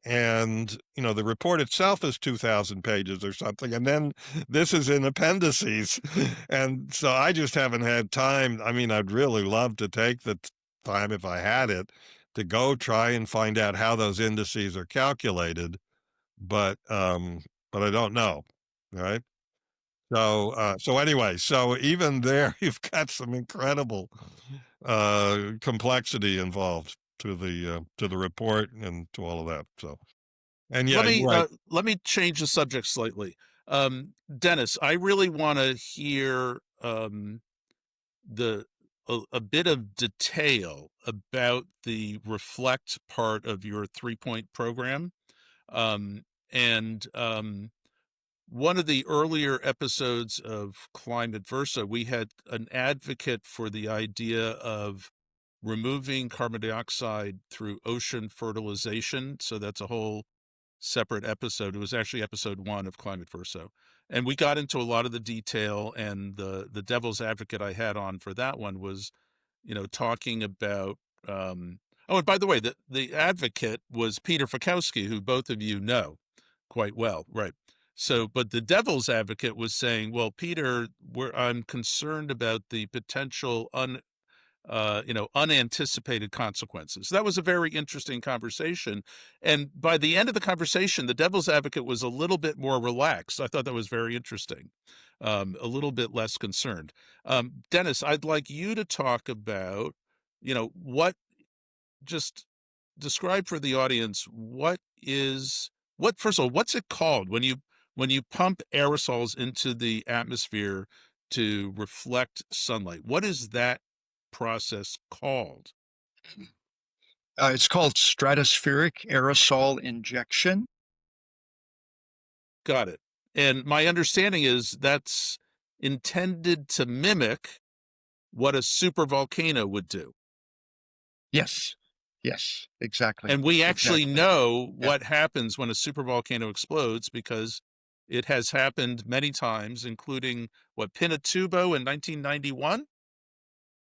And, the report itself is 2,000 pages or something. And then this is in appendices. And so I just haven't had time. I mean, I'd really love to take the time if I had it to go try and find out how those indices are calculated, but I don't know, right? So anyway, so even there, you've got some incredible complexity involved to the report and to all of that. So, and yeah, you're right. Let me change the subject slightly. Dennis, I really want to hear the a bit of detail about the reflect part of your 3-point program. And one of the earlier episodes of Climate Verso, we had an advocate for the idea of removing carbon dioxide through ocean fertilization. So that's a whole separate episode. It was actually episode 1 of Climate Verso. And we got into a lot of the detail, and the devil's advocate I had on for that one was, talking about oh, and by the way, the advocate was Peter Fikowski, who both of you know quite well, right? So, but the devil's advocate was saying, well, Peter, I'm concerned about the potential unanticipated consequences. That was a very interesting conversation. And by the end of the conversation, the devil's advocate was a little bit more relaxed. I thought that was very interesting, a little bit less concerned. Dennis, I'd like you to talk about, just describe for the audience first of all, what's it called when you pump aerosols into the atmosphere to reflect sunlight? What is that process called? It's called stratospheric aerosol injection. Got it. And my understanding is that's intended to mimic what a supervolcano would do. Yes. Yes, exactly. And we actually Exactly. know Yeah. what happens when a supervolcano explodes because it has happened many times, including Pinatubo in 1991?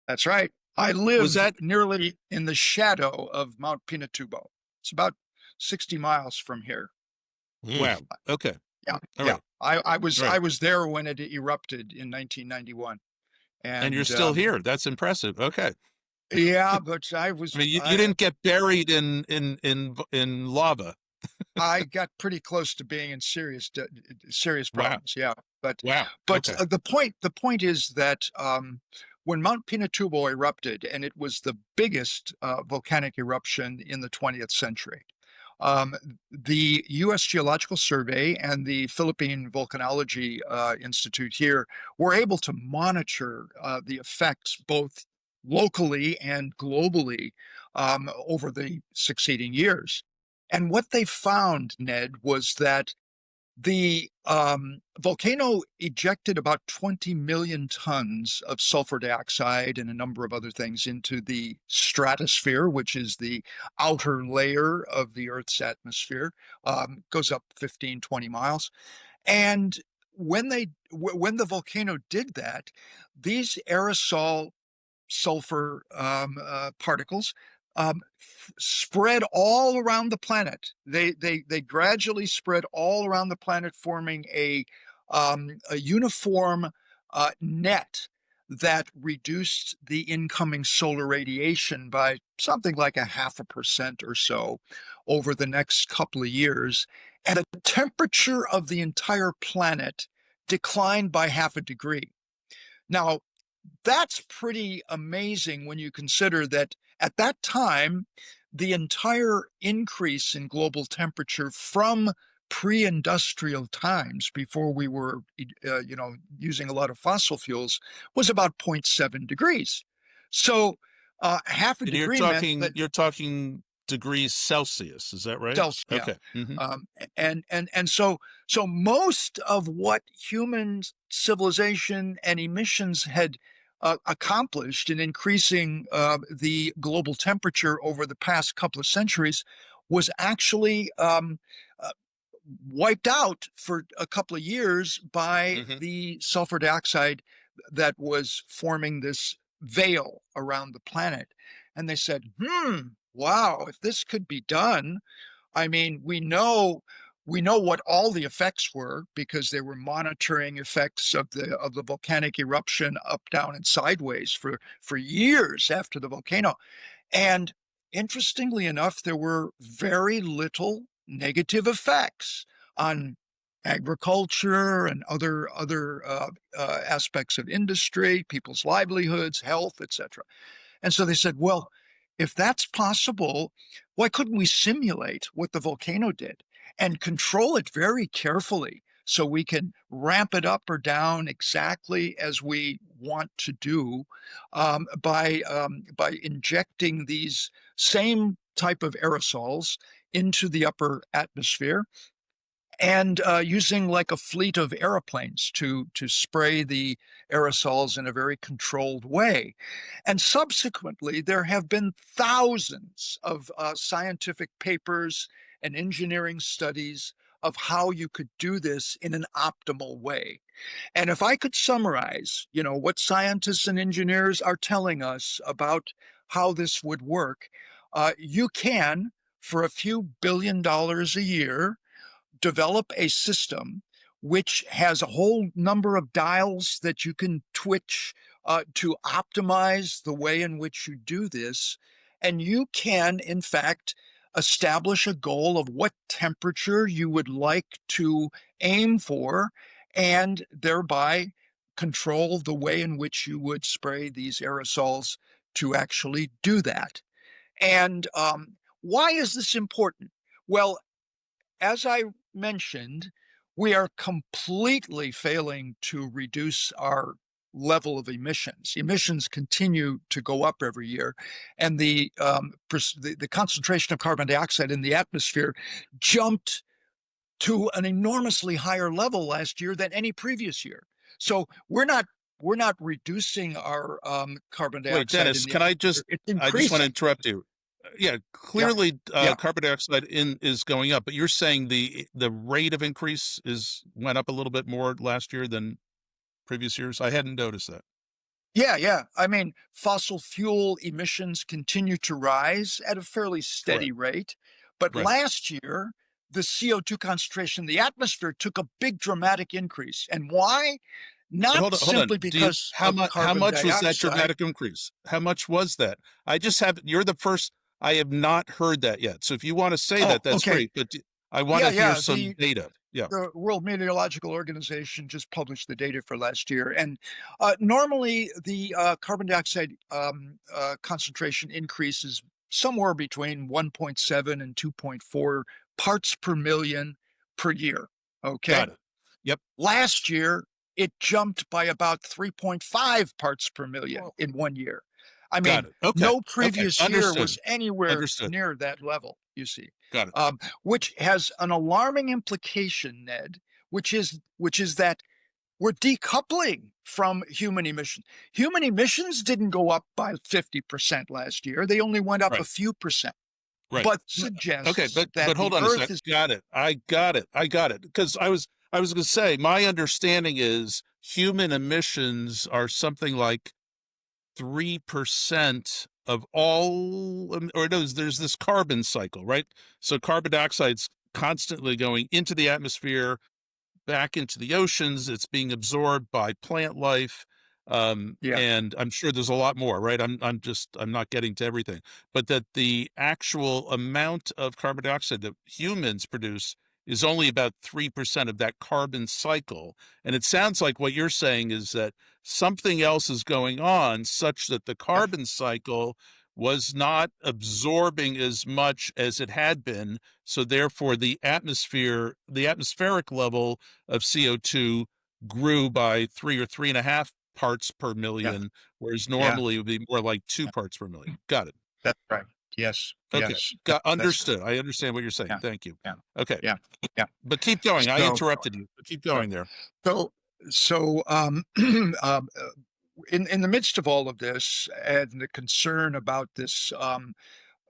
That's right. I Was live that nearly in the shadow of Mount Pinatubo. It's about 60 miles from here. Mm. wow? Okay. Yeah, All yeah. right. I was All right. I was there when it erupted in 1991, And you're and still here. That's impressive. Okay. yeah, but I mean, you didn't get buried in lava. I got pretty close to being in serious Wow. problems. Yeah, but Wow. but Okay. the point is that when Mount Pinatubo erupted, and it was the biggest volcanic eruption in the 20th century, um, the U.S. Geological Survey and the Philippine Volcanology Institute here were able to monitor the effects both locally and globally over the succeeding years. And what they found, Ned, was that the volcano ejected about 20 million tons of sulfur dioxide and a number of other things into the stratosphere, which is the outer layer of the Earth's atmosphere, goes up 15, 20 miles. And when the volcano did that, these aerosol sulfur particles spread all around the planet. They gradually spread all around the planet, forming a uniform net that reduced the incoming solar radiation by something like 0.5% or so over the next couple of years, and a temperature of the entire planet declined by 0.5 degree. Now, that's pretty amazing when you consider that at that time, the entire increase in global temperature from pre-industrial times, before we were, using a lot of fossil fuels, was about 0.7 degrees. So, half a And degree meant that you're talking degrees Celsius, is that right? Celsius, yeah. Okay. Mm-hmm. And so most of what human civilization and emissions had accomplished in increasing the global temperature over the past couple of centuries was actually uh, wiped out for a couple of years by Mm-hmm. the sulfur dioxide that was forming this veil around the planet. And they said, wow, if this could be done, I mean, we know we know what all the effects were because they were monitoring effects of the volcanic eruption up, down, and sideways for years after the volcano. And interestingly enough, there were very little negative effects on agriculture and other aspects of industry, people's livelihoods, health, etc. And so they said, well, if that's possible, why couldn't we simulate what the volcano did and control it very carefully so we can ramp it up or down exactly as we want to do by injecting these same type of aerosols into the upper atmosphere and using like a fleet of airplanes to spray the aerosols in a very controlled way. And subsequently, there have been thousands of scientific papers and engineering studies of how you could do this in an optimal way. And if I could summarize, what scientists and engineers are telling us about how this would work, you can, for a few $1 billion a year, develop a system which has a whole number of dials that you can twitch to optimize the way in which you do this. And you can, in fact, establish a goal of what temperature you would like to aim for, and thereby control the way in which you would spray these aerosols to actually do that. And why is this important? Well, as I mentioned, we are completely failing to reduce our level of emissions. Emissions continue to go up every year, and the concentration of carbon dioxide in the atmosphere jumped to an enormously higher level last year than any previous year. So we're not reducing our carbon Wait, dioxide in Dennis, the can I atmosphere. just It's I just want to increasing. interrupt you. Yeah, Yeah, clearly yeah. carbon dioxide is going up, but you're saying the rate of increase went up a little bit more last year than previous years. I hadn't noticed that. Yeah, yeah. I mean, fossil fuel emissions continue to rise at a fairly steady Correct. rate. But Right. last year, the CO2 concentration in the atmosphere took a big dramatic increase. And why? But Not hold on. simply because of How carbon much was that dioxide. dramatic increase? How much was that? I just have You're the first. I have not heard that yet. So if you want to say Oh, that, that's okay. great. But I want Yeah, to hear yeah. some data. Yeah. The World Meteorological Organization just published the data for last year. And normally the carbon dioxide concentration increases somewhere between 1.7 and 2.4 parts per million per year. Okay. Got it. Yep. Last year, it jumped by about 3.5 parts per million Well, in 1 year. I got mean, it. Okay. no Okay. previous year Understood. was anywhere Understood. near that level, you see, Got it. which has an alarming implication, Ned, which is that we're decoupling from human emissions. Human emissions didn't go up by 50% last year. They only went up a Right. few percent, Right. but Okay, suggests but that hold the on a Earth sec. is, Got it. I got it. I got it. Because I was going to say my understanding is human emissions are something like 3% of all, or no, there's this carbon cycle, right? So carbon dioxide's constantly going into the atmosphere, back into the oceans. It's being absorbed by plant life. yeah, And I'm sure there's a lot more, right? I'm not getting to everything, but that the actual amount of carbon dioxide that humans produce is only about 3% of that carbon cycle. And it sounds like what you're saying is that something else is going on such that the yeah, carbon cycle was not absorbing as much as it had been. So therefore the atmospheric level of CO2 grew by 3 or 3.5 parts per yeah, million, whereas yeah. normally it would be more like 2 parts per million. Got it. That's right. Yes, Okay. yes. Got That's understood. I understand what you're saying. yeah, Thank you. yeah, Okay. yeah, yeah. But keep going. I So, interrupted you. But keep so, going there. so in the midst of all of this and the concern about this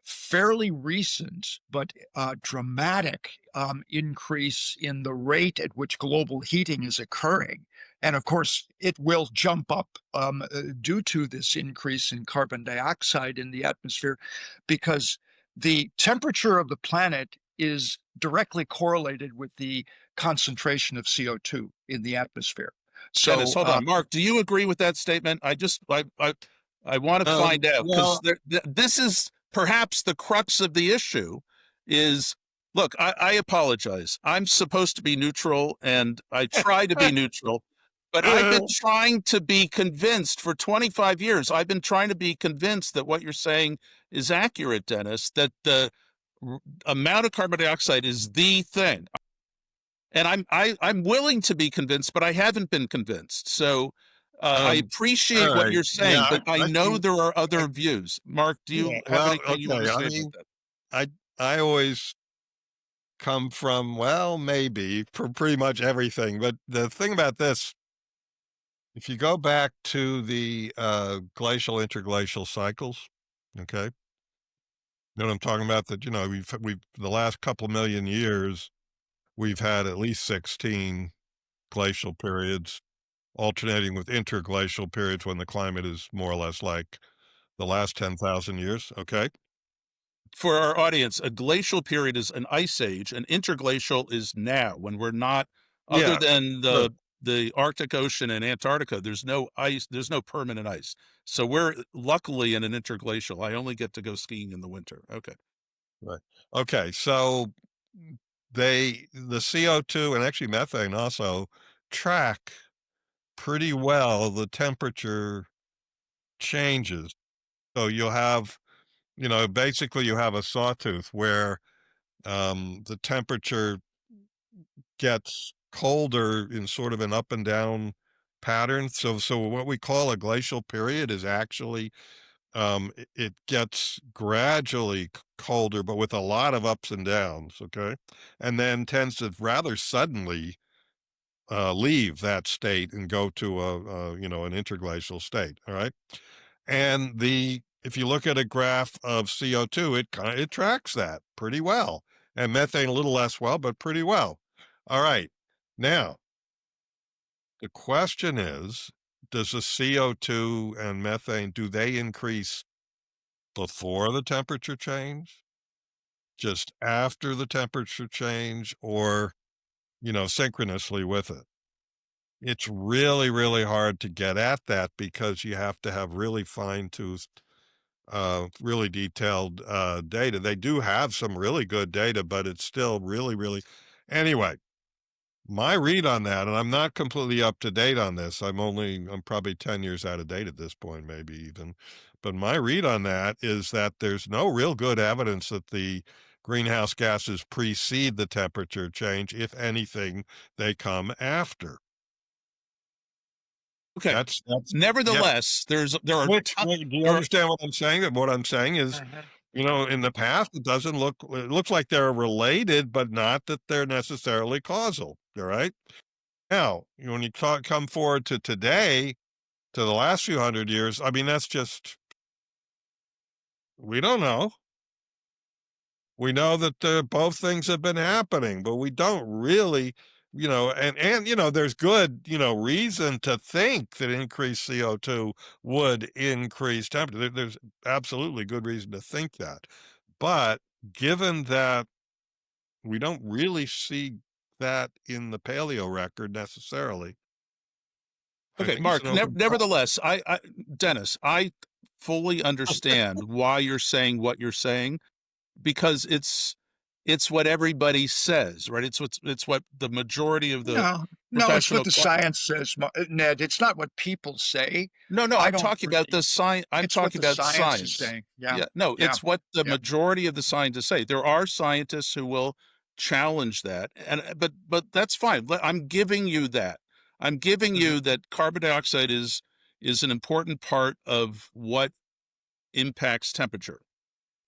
fairly recent but dramatic increase in the rate at which global heating is occurring. And of course, it will jump up due to this increase in carbon dioxide in the atmosphere because the temperature of the planet is directly correlated with the concentration of CO2 in the atmosphere. Dennis, So, hold on. Mark, do you agree with that statement? I want to find out, because Well, this is perhaps the crux of the issue. Is Look, I apologize. I'm supposed to be neutral, and I try to be neutral, but I've been trying to be convinced for 25 years. I've been trying to be convinced that what you're saying is accurate, Dennis. That the amount of carbon dioxide is the thing. And I'm willing to be convinced, but I haven't been convinced. So I all appreciate what right. you're Yeah, saying, but I I know think, there are I, other views. Mark, do yeah, you have well, anything you want to okay. I say about mean, that? I, I always come from, well, maybe for pretty much everything. But the thing about this, if you go back to the glacial interglacial cycles, okay, you know what I'm talking about? That, we've the last couple million years, we've had at least 16 glacial periods, alternating with interglacial periods when the climate is more or less like the last 10,000 years. Okay. For our audience, a glacial period is an ice age, and interglacial is now, when we're not, other Yeah. than Sure. the Arctic Ocean and Antarctica, there's no ice, there's no permanent ice. So we're luckily in an interglacial. I only get to go skiing in the winter. Okay. Right. Okay. So the CO2 and actually methane also track pretty well the temperature changes. So you'll have, basically you have a sawtooth where the temperature gets colder in sort of an up and down pattern. So what we call a glacial period is actually it gets gradually colder, but with a lot of ups and downs. Okay, and then tends to rather suddenly leave that state and go to an interglacial state. All right, and the if you look at a graph of CO2, it tracks that pretty well, and methane a little less well, but pretty well. All right, now the question is, does the CO2 and methane, do they increase before the temperature change, just after the temperature change, or, synchronously with it? It's really, really hard to get at that because you have to have really fine-toothed, really detailed data. They do have some really good data, but it's still really, really. Anyway, my read on that, and I'm not completely up to date on this. I'm probably 10 years out of date at this point, maybe even. But my read on that is that there's no real good evidence that the greenhouse gases precede the temperature change. If anything, they come after. Okay. Yeah. Nevertheless, Wait, do you there are understand what I'm saying? That what I'm saying is, Mhm. in the past, it looks like they're related, but not that they're necessarily causal. All right. Now, when you come forward to today, to the last few hundred years, I mean, that's just, we don't know. We know that both things have been happening, but we don't really, there's good, reason to think that increased CO2 would increase temperature. There's absolutely good reason to think that. But given that we don't really see that in the paleo record necessarily, I Okay, think it's Mark. an open question. Nevertheless, Dennis, I fully understand why you're saying what you're saying, because it's what everybody says, right? It's what the majority of the no, no, it's what professional. the science says, Ned. It's not what people say. No, I I'm don't talking about really. the science. I'm It's what talking the about science is science. saying. Yeah, Yeah, no, yeah, it's what the yeah. majority of the scientists say. There are scientists who will challenge that, and but that's fine. I'm giving you that. I'm giving Mhm. you that carbon dioxide is an important part of what impacts temperature.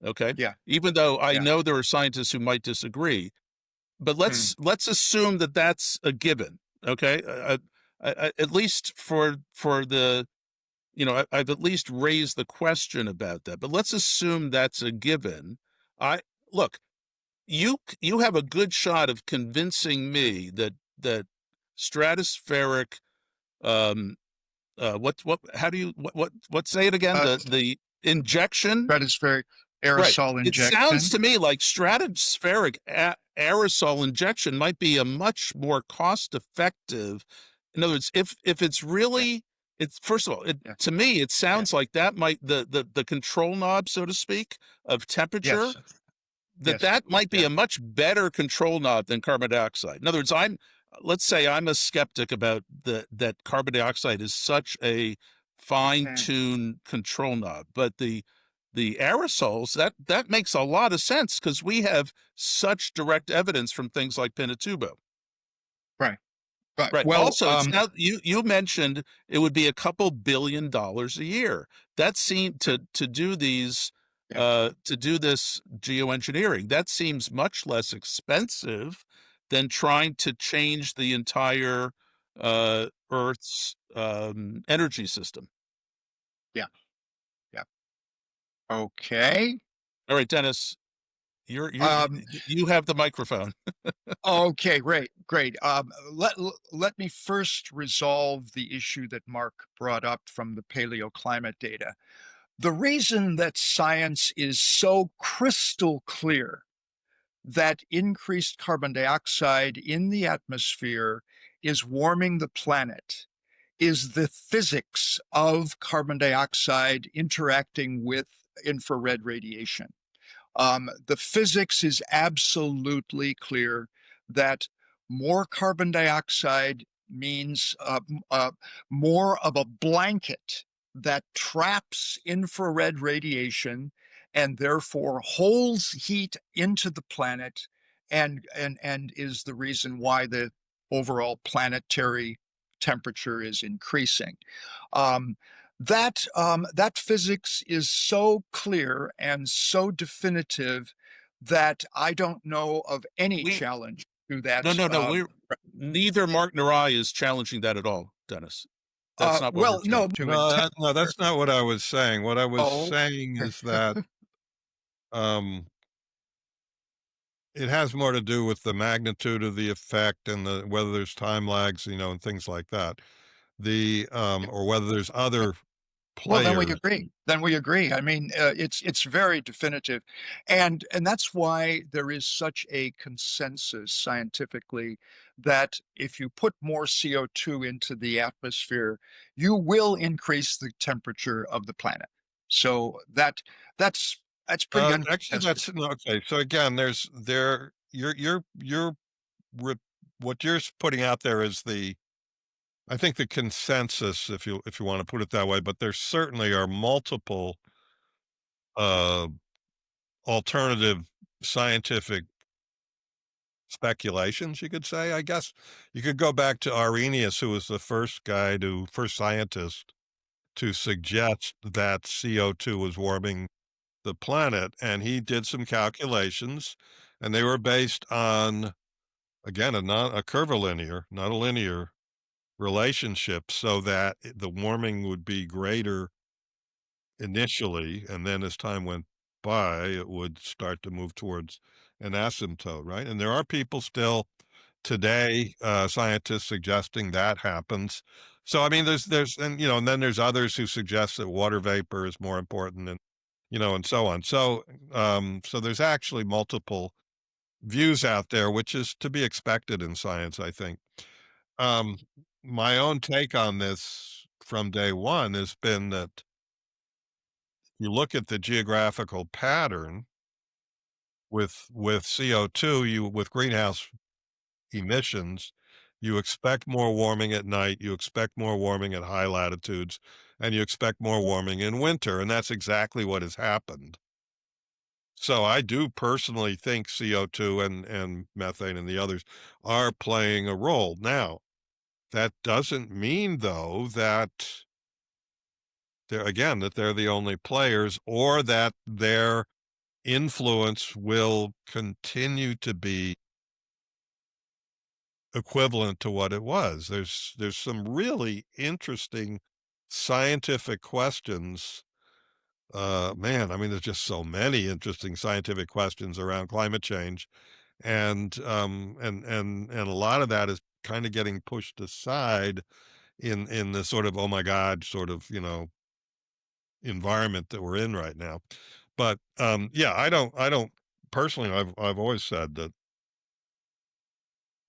Okay, Yeah, even though I yeah. know there are scientists who might disagree, but Mm. let's assume that that's a given. Okay, at least for the I've at least raised the question about that. But let's assume that's a given. I Look, you have a good shot of convincing me that stratospheric what how do you what say it again, Uh, the injection. Stratospheric Right. aerosol It sounds injection. to me like stratospheric aerosol injection might be a much more cost effective. In other words, if it's Yeah. really, it's first of all, Yeah. to me, it Yeah. sounds like that might the control knob, so to speak, of temperature, Yes. Yes. that might be Yeah. a much better control knob than carbon dioxide. In other words, let's say I'm a skeptic about that carbon dioxide is such a Mm. fine-tuned control knob, but the aerosols, that makes a lot of sense because we have such direct evidence from things like Pinatubo. Right. Right. Right. Well, Also, it's now you mentioned it would be a couple $1 billion a year. That seemed to do these yeah. to do this geoengineering. That seems much less expensive than trying to change the entire Earth's energy system. Yeah. Yeah. Okay. All right, Dennis, you're Um, you have the microphone. okay, great, great. Let me first resolve the issue that Mark brought up from the paleoclimate data. The reason that science is so crystal clear that increased carbon dioxide in the atmosphere is warming the planet is the physics of carbon dioxide interacting with infrared radiation. The physics is absolutely clear that more carbon dioxide means more of a blanket that traps infrared radiation and therefore holds heat into the planet and is the reason why the overall planetary temperature is increasing. Um, that physics is so clear and so definitive that I don't know of any We challenge to No, that. no, no. We're neither Mark nor I is challenging that at all, Dennis. That's not what we're Well, no, challenging. to intent. No, that's not what I was saying. What I was Oh, saying is that, um, it has more to do with the magnitude of the effect and whether there's time lags, and things like that. Or whether there's other well, then we players. agree. Then we agree. I mean, it's very definitive, and that's why there is such a consensus scientifically that if you put more CO2 into the atmosphere, you will increase the temperature of the planet. So that's that's pretty Actually, uncontested. that's no, okay. So again, you're re what you're putting out there is I think the consensus, if you want to put it that way, but there certainly are multiple uh, alternative scientific speculations, you could say. I guess you could go back to Arrhenius, who was the first scientist to suggest that CO2 was warming the planet, and he did some calculations, and they were based on, again, a curvilinear, not a linear relationship, so that the warming would be greater initially, and then as time went by, it would start to move towards an asymptote, right? And there are people still today, scientists suggesting that happens. So, I mean, and then there's others who suggest that water vapor is more important and so on. So there's actually multiple views out there, which is to be expected in science, I think. Um, my own take on this from day one has been that you look at the geographical pattern with CO2, with greenhouse emissions, you expect more warming at night, you expect more warming at high latitudes, and you expect more warming in winter, and that's exactly what has happened. So I do personally think CO2 and methane and the others are playing a role. Now, that doesn't mean though that they're the only players or that their influence will continue to be equivalent to what it was. There's some really interesting scientific questions. Man, I mean, there's just so many interesting scientific questions around climate change, and a lot of that is kind of getting pushed aside in the sort of oh my god sort of environment that we're in right now. But yeah, I don't personally. I've always said that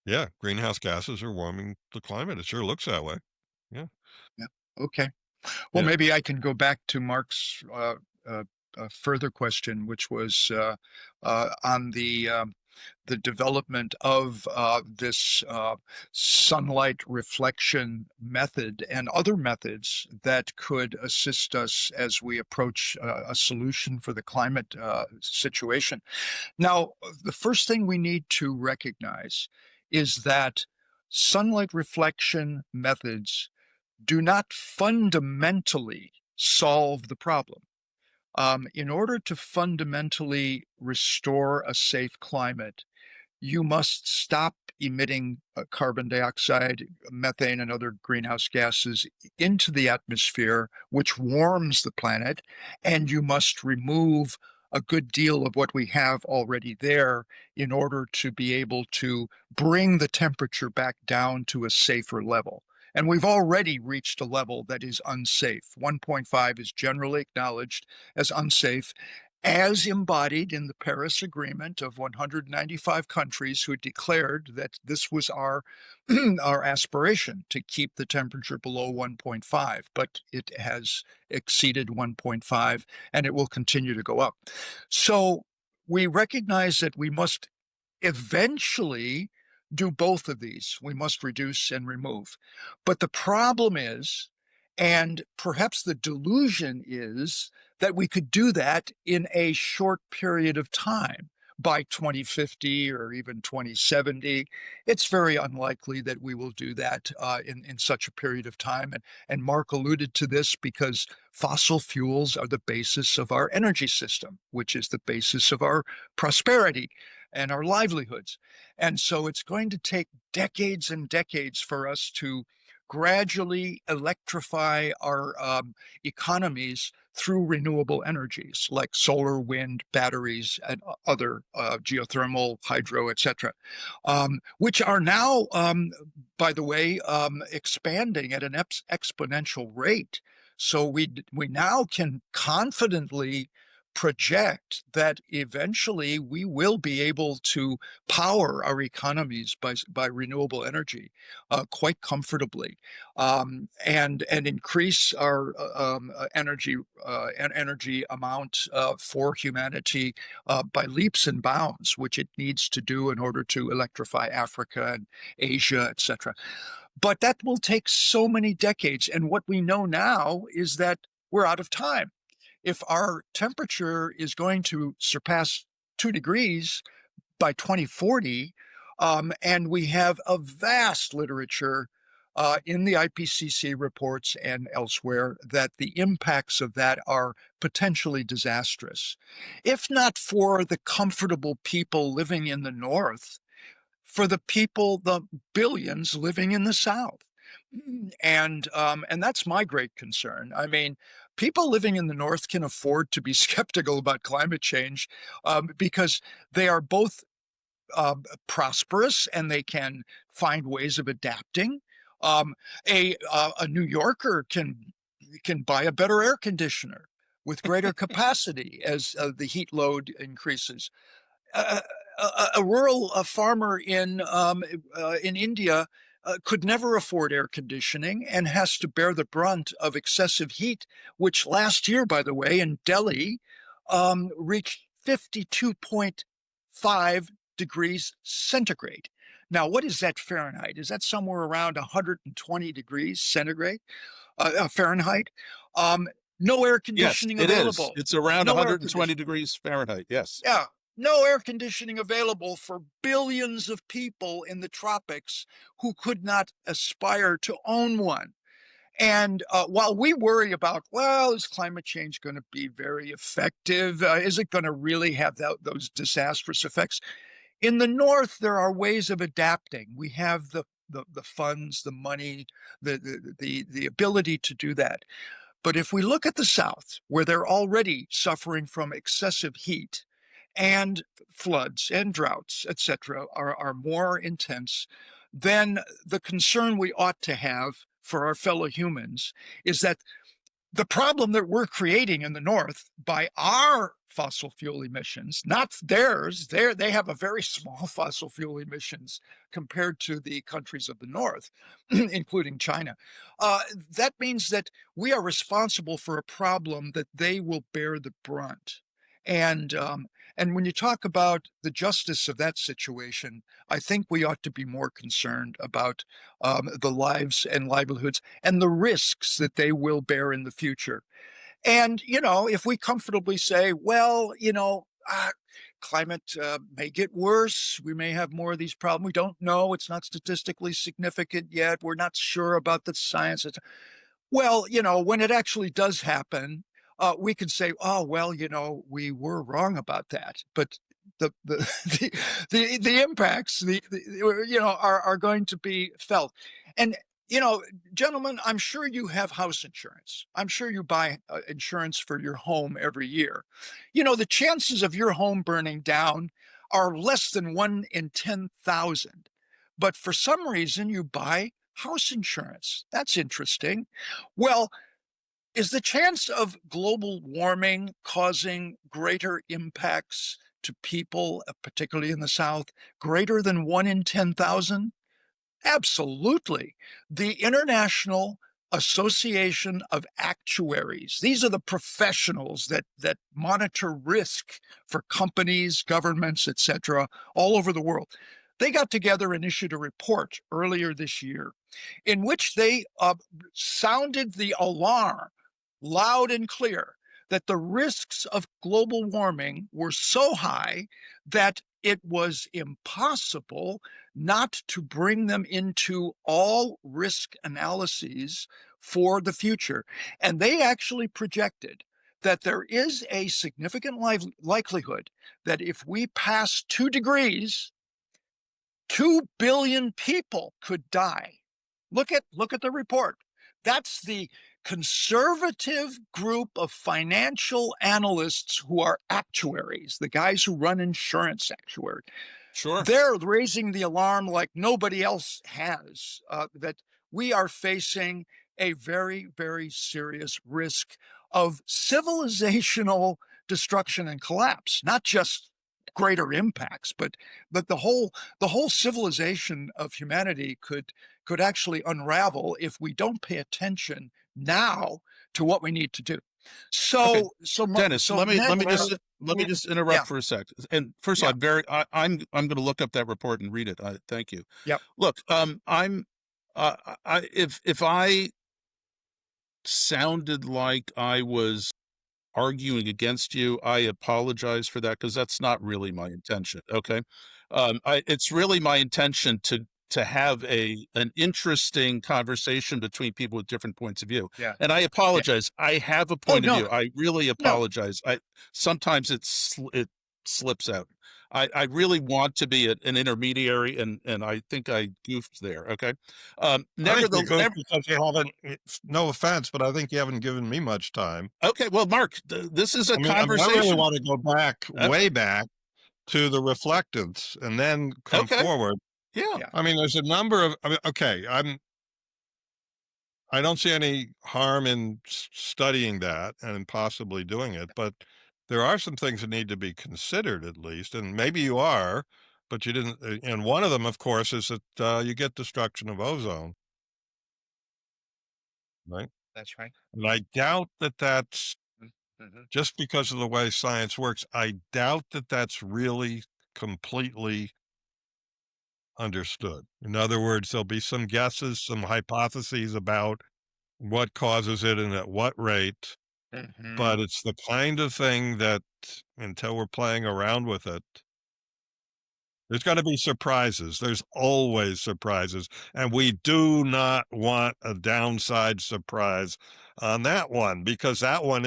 Yeah, greenhouse gases are warming the climate. It sure looks that way. Yeah, Yeah. Okay. Well, yeah. maybe I can go back to Mark's uh, further question, which was on the development of this sunlight reflection method and other methods that could assist us as we approach a solution for the climate situation. Now, the first thing we need to recognize is that sunlight reflection methods do not fundamentally solve the problem. In order to fundamentally restore a safe climate, you must stop emitting carbon dioxide, methane, and other greenhouse gases into the atmosphere, which warms the planet, and you must remove a good deal of what we have already there in order to be able to bring the temperature back down to a safer level. And we've already reached a level that is unsafe. 1.5 is generally acknowledged as unsafe, as embodied in the Paris Agreement of 195 countries who declared that this was our our aspiration to keep the temperature below 1.5, but it has exceeded 1.5 and it will continue to go up. So we recognize that we must eventually do both of these. We must reduce and remove. But the problem is, and perhaps the delusion is, that we could do that in a short period of time. By 2050 or even 2070, it's very unlikely that we will do that in such a period of time. And Mark alluded to this because fossil fuels are the basis of our energy system, which is the basis of our prosperity and our livelihoods. And so it's going to take decades and decades for us to gradually electrify our economies through renewable energies like solar, wind, batteries, and other geothermal, hydro, etc., which are now, by the way, expanding at an exponential rate. So we now can confidently project that eventually we will be able to power our economies by renewable energy quite comfortably, and increase our energy amount for humanity by leaps and bounds, which it needs to do in order to electrify Africa and Asia, etc. But that will take so many decades, and what we know now is that we're out of time. If our temperature is going to surpass 2 degrees by 2040, and we have a vast literature in the IPCC reports and elsewhere that the impacts of that are potentially disastrous. If not for the comfortable people living in the North, for the people, the billions living in the South. And that's my great concern. I mean, people living in the North can afford to be skeptical about climate change because they are both prosperous and they can find ways of adapting. Um, a New Yorker can buy a better air conditioner with greater capacity as the heat load increases. A rural farmer in India could never afford air conditioning and has to bear the brunt of excessive heat, which last year, by the way, in Delhi, reached 52.5 degrees centigrade. Now, what is that Fahrenheit? Is that somewhere around 120 degrees centigrade, Fahrenheit? Um, no air Yes, conditioning it is. available. It's around No air 120 conditioning. degrees Fahrenheit. Yes. Yeah, no air conditioning available for billions of people in the tropics who could not aspire to own one. And while we worry about, well, is climate change going to be very effective? Is it going to really have those disastrous effects? In the North, there are ways of adapting. We have the funds, the money, the ability to do that. But if we look at the South, where they're already suffering from excessive heat and floods and droughts, etc., are more intense, then the concern we ought to have for our fellow humans is that the problem that we're creating in the North by our fossil fuel emissions, not theirs. They have a very small fossil fuel emissions compared to the countries of the North, including China. That means that we are responsible for a problem that they will bear the brunt. And and when you talk about the justice of that situation, I think we ought to be more concerned about the lives and livelihoods and the risks that they will bear in the future. And, if we comfortably say, well, climate may get worse, we may have more of these problems. We don't know. It's not statistically significant yet. We're not sure about the science. Well, when it actually does happen, we can say, "Oh, well, we were wrong about that." But the the impacts, are going to be felt. And you know, gentlemen, I'm sure you have house insurance. I'm sure you buy insurance for your home every year. The chances of your home burning down are less than 1 in 10,000. But for some reason, you buy house insurance. That's interesting. Well, is the chance of global warming causing greater impacts to people, particularly in the South, greater than 1 in 10,000? Absolutely. The International Association of Actuaries, these are the professionals that monitor risk for companies, governments, etc., all over the world. They got together and issued a report earlier this year in which they sounded the alarm loud and clear that the risks of global warming were so high that it was impossible not to bring them into all risk analyses for the future. And they actually projected that there is a significant likelihood that if we pass 2 degrees, 2 billion people could die. Look at the report. That's the conservative group of financial analysts who are actuaries, the guys who run insurance actuaries. Sure. They're raising the alarm like nobody else has, that we are facing a very, very serious risk of civilizational destruction and collapse, not just greater impacts, but the whole civilization of humanity could actually unravel if we don't pay attention now to what we need to do. Okay, Dennis, So let Ned, me just yeah, interrupt for a sec. And first of all, yeah, I'm going to look up that report and read it. Thank you. yep, Look, if I sounded like I was arguing against you, I apologize for that because that's not really my intention. Okay, it's really my intention to have an interesting conversation between people with different points of view. yeah, And I yeah. apologize. I have a Oh point of no, view. I really no, apologize. I sometimes it slips out. I really want to be an intermediary, and I think I goofed there. Okay, I think you nevertheless, go because you haven't, no offense, but I think you haven't given me much time. okay. Well, Mark, this is a I really conversation. want to go back, Okay, way back to the reflectives and then come okay, forward. yeah. yeah, There's a number of, okay, I don't see any harm in studying that and possibly doing it, but there are some things that need to be considered at least, and maybe you are, but you didn't. And one of them, of course, is that you get destruction of ozone, right? that's right. And I doubt that that's Mm-hmm. just because of the way science works. I doubt that that's really completely understood. In other words, there'll be some guesses, some hypotheses about what causes it and at what rate. Hmm. But it's the kind of thing that until we're playing around with it, there's gonna be surprises. There's always surprises, and we do not want a downside surprise on that one because that one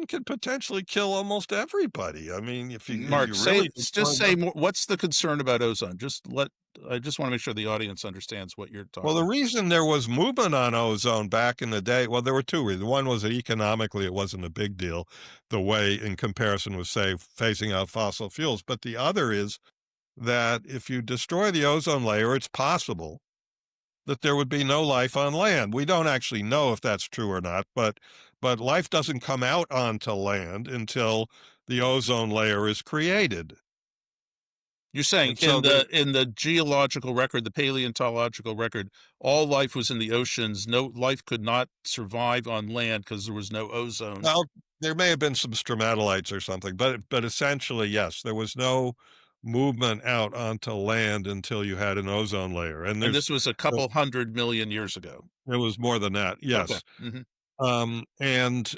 could potentially kill almost everybody. If Mark, you really just say more. What's the concern about ozone? I just want to make sure the audience understands what you're well, talking the about. reason there was movement on ozone back in the day, well, there were two reasons. One was that economically it wasn't a big deal, the way in comparison with, say, phasing out fossil fuels. But the other is that if you destroy the ozone layer, it's possible that there would be no life on land. We don't actually know if that's true or not, but life doesn't come out onto land until the ozone layer is created. You're saying And so the in the geological record, the paleontological record, all life was in the oceans. No life could not survive on land because there was no ozone. well, there may have been some stromatolites or something, but essentially, yes, there was no movement out onto land until you had an ozone layer. And And there's this was a uh, couple 100 million years ago. it was more than that, Okay. yes. Hmm. And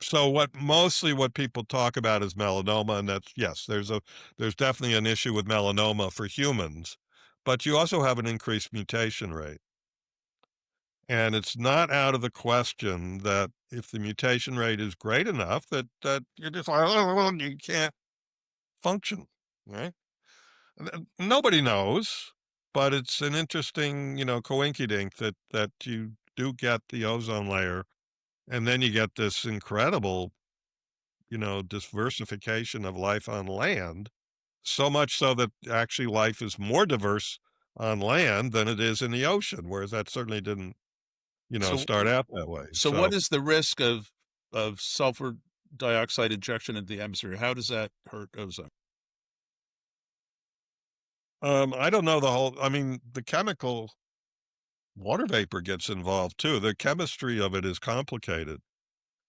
so what people talk about is melanoma, and that's yes, there's definitely an issue with melanoma for humans, but you also have an increased mutation rate. And it's not out of the question that if the mutation rate is great enough that you're just like, "Oh, well, you can't function," right? Nobody knows, but it's an interesting, coinkydink that you do get the ozone layer, and then you get this incredible, diversification of life on land, so much so that actually life is more diverse on land than it is in the ocean, whereas that certainly didn't, So, start out that way. so what So, is the risk of sulfur dioxide injection into the atmosphere? How does that hurt ozone? I don't know I mean, the chemical water vapor gets involved too. The chemistry of it is complicated.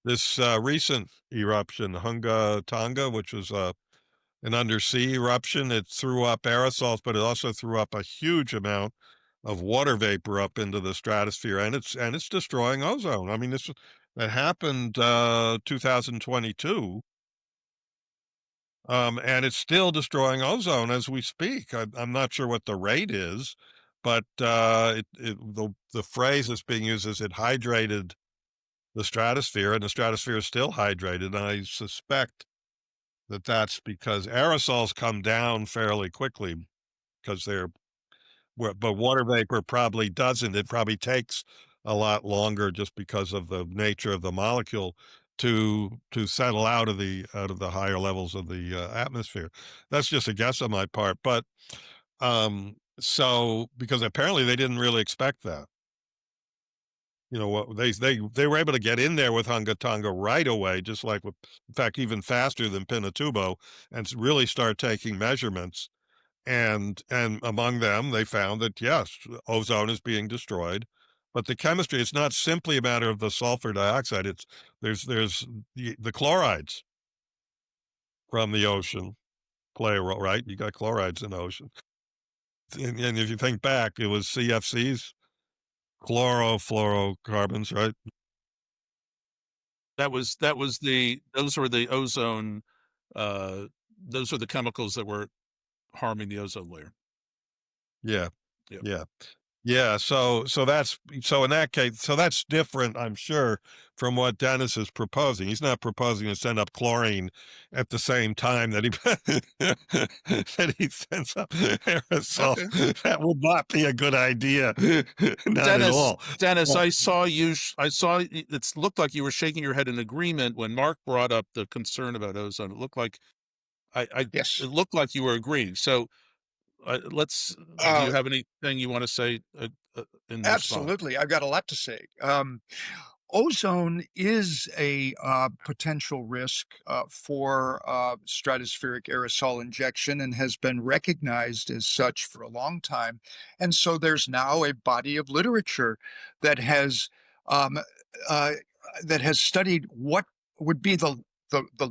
This recent eruption, Hunga Tonga, which was an undersea eruption, it threw up aerosols, but it also threw up a huge amount of water vapor up into the stratosphere, and it's destroying ozone. I mean, this that happened 2022, and it's still destroying ozone as we speak. I'm not sure what the rate is, but the phrase that's being used is it hydrated the stratosphere, and the stratosphere is still hydrated. And I suspect that that's because aerosols come down fairly quickly because but water vapor probably doesn't. It probably takes a lot longer just because of the nature of the molecule to settle out of the higher levels of the atmosphere. That's just a guess on my part, but so because apparently they didn't really expect that. What they were able to get in there with Hunga Tonga right away, just like in fact, even faster than Pinatubo, and really start taking measurements. And among them, they found that yes, ozone is being destroyed, but the chemistry, it's not simply a matter of the sulfur dioxide. It's there's the chlorides from the ocean play a role, right? You got chlorides in the ocean. And if you think back, it was CFCs, chlorofluorocarbons, right? That was those were the ozone. Uh, those are the chemicals that were harming the ozone layer. Yeah. Yep. Yeah. Yeah, so in that case, so that's different, I'm sure, from what Dennis is proposing. He's not proposing to send up chlorine at the same time that he that he sends up aerosols. Okay. That would not be a good idea, not at Dennis, all. Dennis, Well, I saw you. I saw it looked like you were shaking your head in agreement when Mark brought up the concern about ozone. It looked like it Yes. looked like you were agreeing. So let's. Do you Uh, have anything you want to say in response? Absolutely. I've got a lot to say. Ozone is a potential risk for stratospheric aerosol injection and has been recognized as such for a long time. And so there's now a body of literature that has um, uh, studied what would be the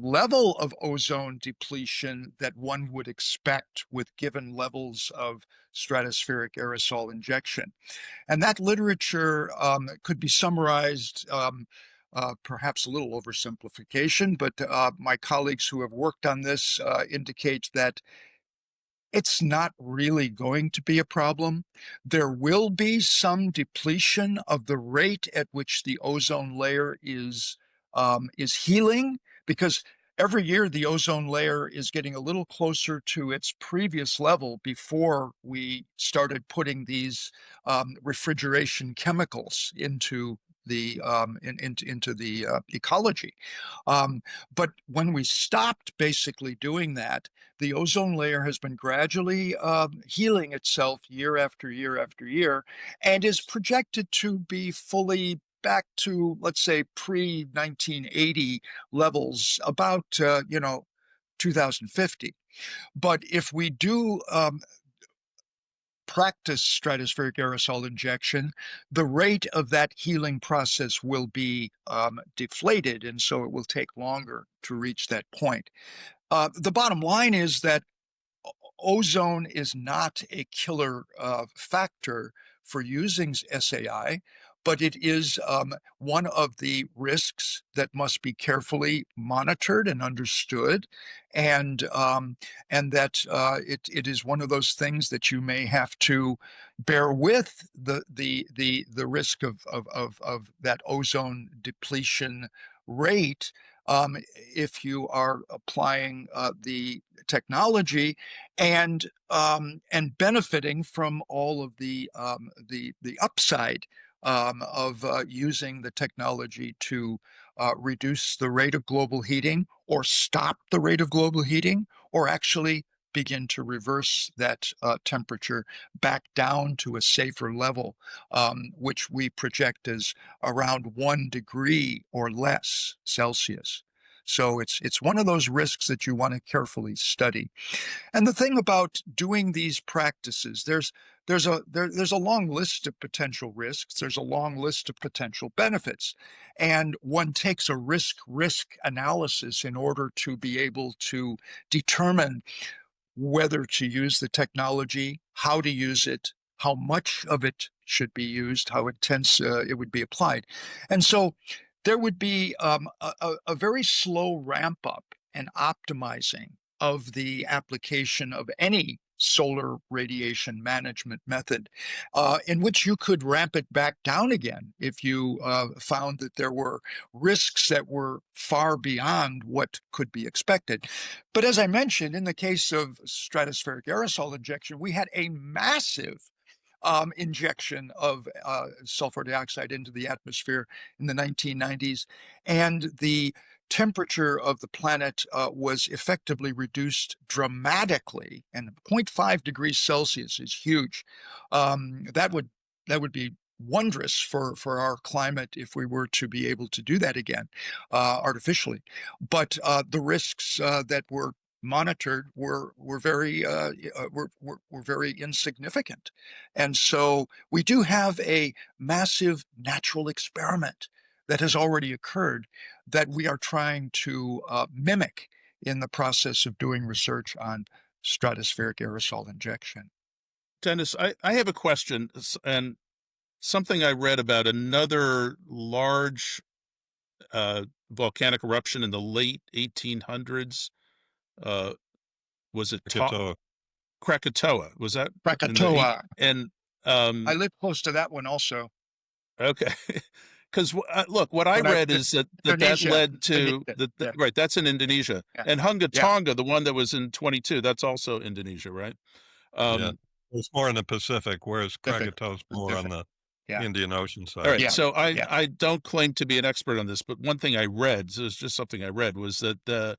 level of ozone depletion that one would expect with given levels of stratospheric aerosol injection. And that literature could be summarized, perhaps a little oversimplification, but my colleagues who have worked on this indicate that it's not really going to be a problem. There will be some depletion of the rate at which the ozone layer is healing, because every year the ozone layer is getting a little closer to its previous level before we started putting these refrigeration chemicals into the into the ecology. But when we stopped basically doing that, the ozone layer has been gradually healing itself year after year after year, and is projected to be fully back to, let's say, pre-1980 levels about 2050. But if we do practice stratospheric aerosol injection, the rate of that healing process will be deflated, and so it will take longer to reach that point. The bottom line is that ozone is not a killer factor for using SAI, but it is one of the risks that must be carefully monitored and understood, and that it is one of those things that you may have to bear with the risk of that ozone depletion rate if you are applying the technology and benefiting from all of the upside of using the technology to reduce the rate of global heating, or stop the rate of global heating, or actually begin to reverse that temperature back down to a safer level, which we project as around 1 degree or less Celsius. So it's one of those risks that you want to carefully study. And the thing about doing these practices, there's a long list of potential risks. There's a long list of potential benefits, and one takes a risk analysis in order to be able to determine whether to use the technology, how to use it, how much of it should be used, how intense it would be applied. And so there would be a very slow ramp up and optimizing of the application of any solar radiation management method, in which you could ramp it back down again if you found that there were risks that were far beyond what could be expected. But as I mentioned, in the case of stratospheric aerosol injection, we had a massive injection of sulfur dioxide into the atmosphere in the 1990s, and the temperature of the planet was effectively reduced dramatically, and 0.5 degrees Celsius is huge. That would be wondrous for our climate if we were to be able to do that again artificially. But the risks that were monitored were very insignificant, and so we do have a massive natural experiment that has already occurred that we are trying to mimic in the process of doing research on stratospheric aerosol injection. Dennis, I have a question, and something I read about another large volcanic eruption in the late 1800s. Was it Krakatoa? Was that Krakatoa? And I live close to that one also. Okay, because look, what I read is that led to right. That's in Indonesia, and Hunga Tonga, the one that was in 22, that's also Indonesia, right? Yeah, it's more in the Pacific, whereas Krakatoa's more on the Indian Ocean side. All right, so I don't claim to be an expert on this, but one thing I read, so it's just something I read, was that the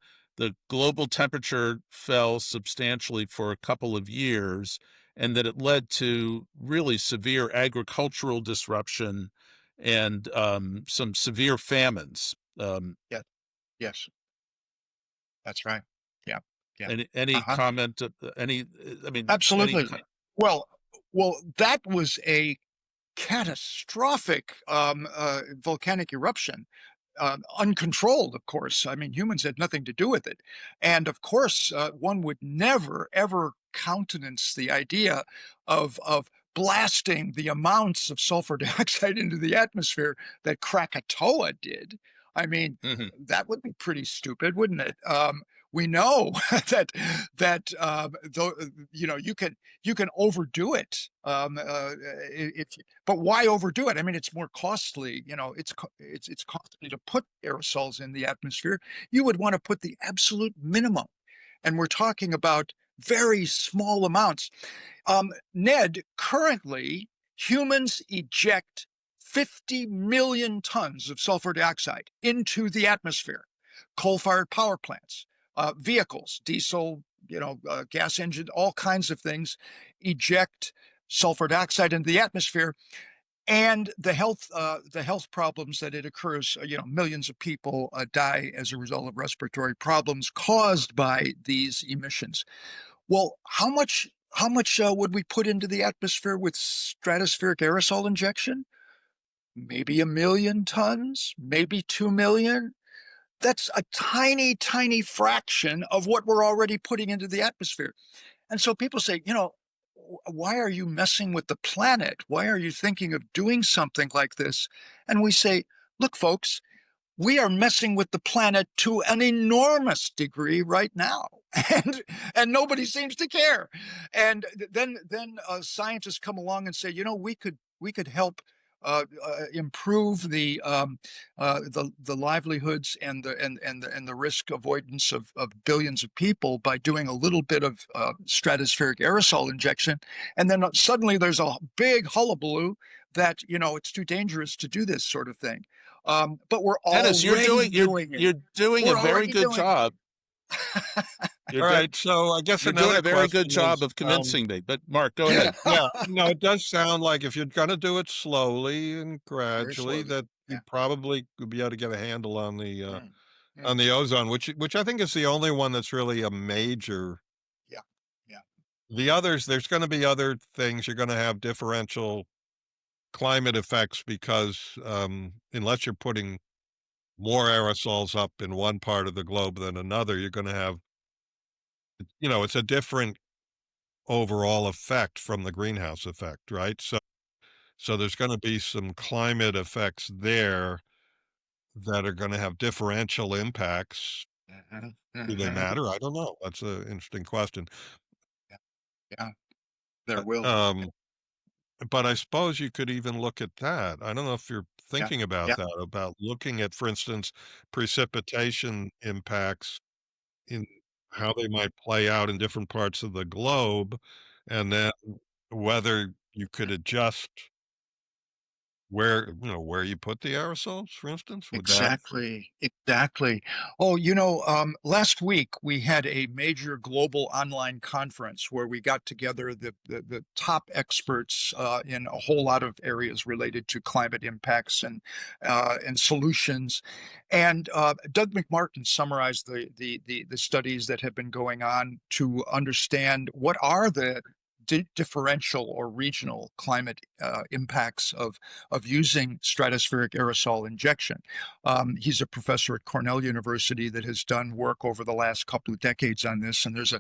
global temperature fell substantially for a couple of years, and that it led to really severe agricultural disruption and some severe famines. Yes, that's right. Yeah. Any comment? I mean, absolutely. Well, that was a catastrophic volcanic eruption. Uncontrolled, of course. I mean, humans had nothing to do with it. And of course, one would never, ever countenance the idea of blasting the amounts of sulfur dioxide into the atmosphere that Krakatoa did. I mean, that would be pretty stupid, wouldn't it? We know that you can overdo it. But why overdo it? I mean, it's more costly. It's costly to put aerosols in the atmosphere. You would want to put the absolute minimum, and we're talking about very small amounts. Ned, currently humans eject 50 million tons of sulfur dioxide into the atmosphere. Coal-fired power plants, vehicles, diesel, gas engine, all kinds of things eject sulfur dioxide into the atmosphere, and the health problems that it occurs. Millions of people die as a result of respiratory problems caused by these emissions. Well, how much would we put into the atmosphere with stratospheric aerosol injection? Maybe 1 million tons, maybe 2 million. That's a tiny, tiny fraction of what we're already putting into the atmosphere. And so people say, why are you messing with the planet? Why are you thinking of doing something like this? And we say, look, folks, we are messing with the planet to an enormous degree right now, and nobody seems to care. And then scientists come along and say, we could help improve the livelihoods and the risk avoidance of billions of people by doing a little bit of stratospheric aerosol injection. And then suddenly there's a big hullabaloo that it's too dangerous to do this sort of thing. But we're Dennis, already doing it. you're doing a We're very already good doing job. All right, so I guess You're doing another a very good question job is, of convincing me. But Mark, go it. ahead. yeah, it does sound like if you're gonna do it slowly and Very gradually, slowly. that Yeah. you probably could be able to get a handle on Mm. on Mm. the ozone, which I think is the only one that's really a major. Yeah. Yeah. The others, there's gonna be other things. You're gonna have differential climate effects because, unless you're putting more aerosols up in one part of the globe than another, you're gonna have, it's a different overall effect from the greenhouse effect, right? So there's gonna be some climate effects there that are gonna have differential impacts. Mhm. Do they Mhm. matter? I don't know. That's an interesting question. Yeah. Yeah. There Uh, will. um, but I suppose you could even look at that. I don't know if you're Yeah. thinking about Yeah. that, about looking at, for instance, precipitation impacts in how they might play out in different parts of the globe, and then whether you could adjust where you put the aerosols, for instance, would that. Exactly, exactly. Oh, last week we had a major global online conference where we got together the top experts in a whole lot of areas related to climate impacts and solutions. And Doug McMartin summarized the studies that have been going on to understand what are the differential or regional climate impacts of using stratospheric aerosol injection. He's a professor at Cornell University that has done work over the last couple of decades on this, and there's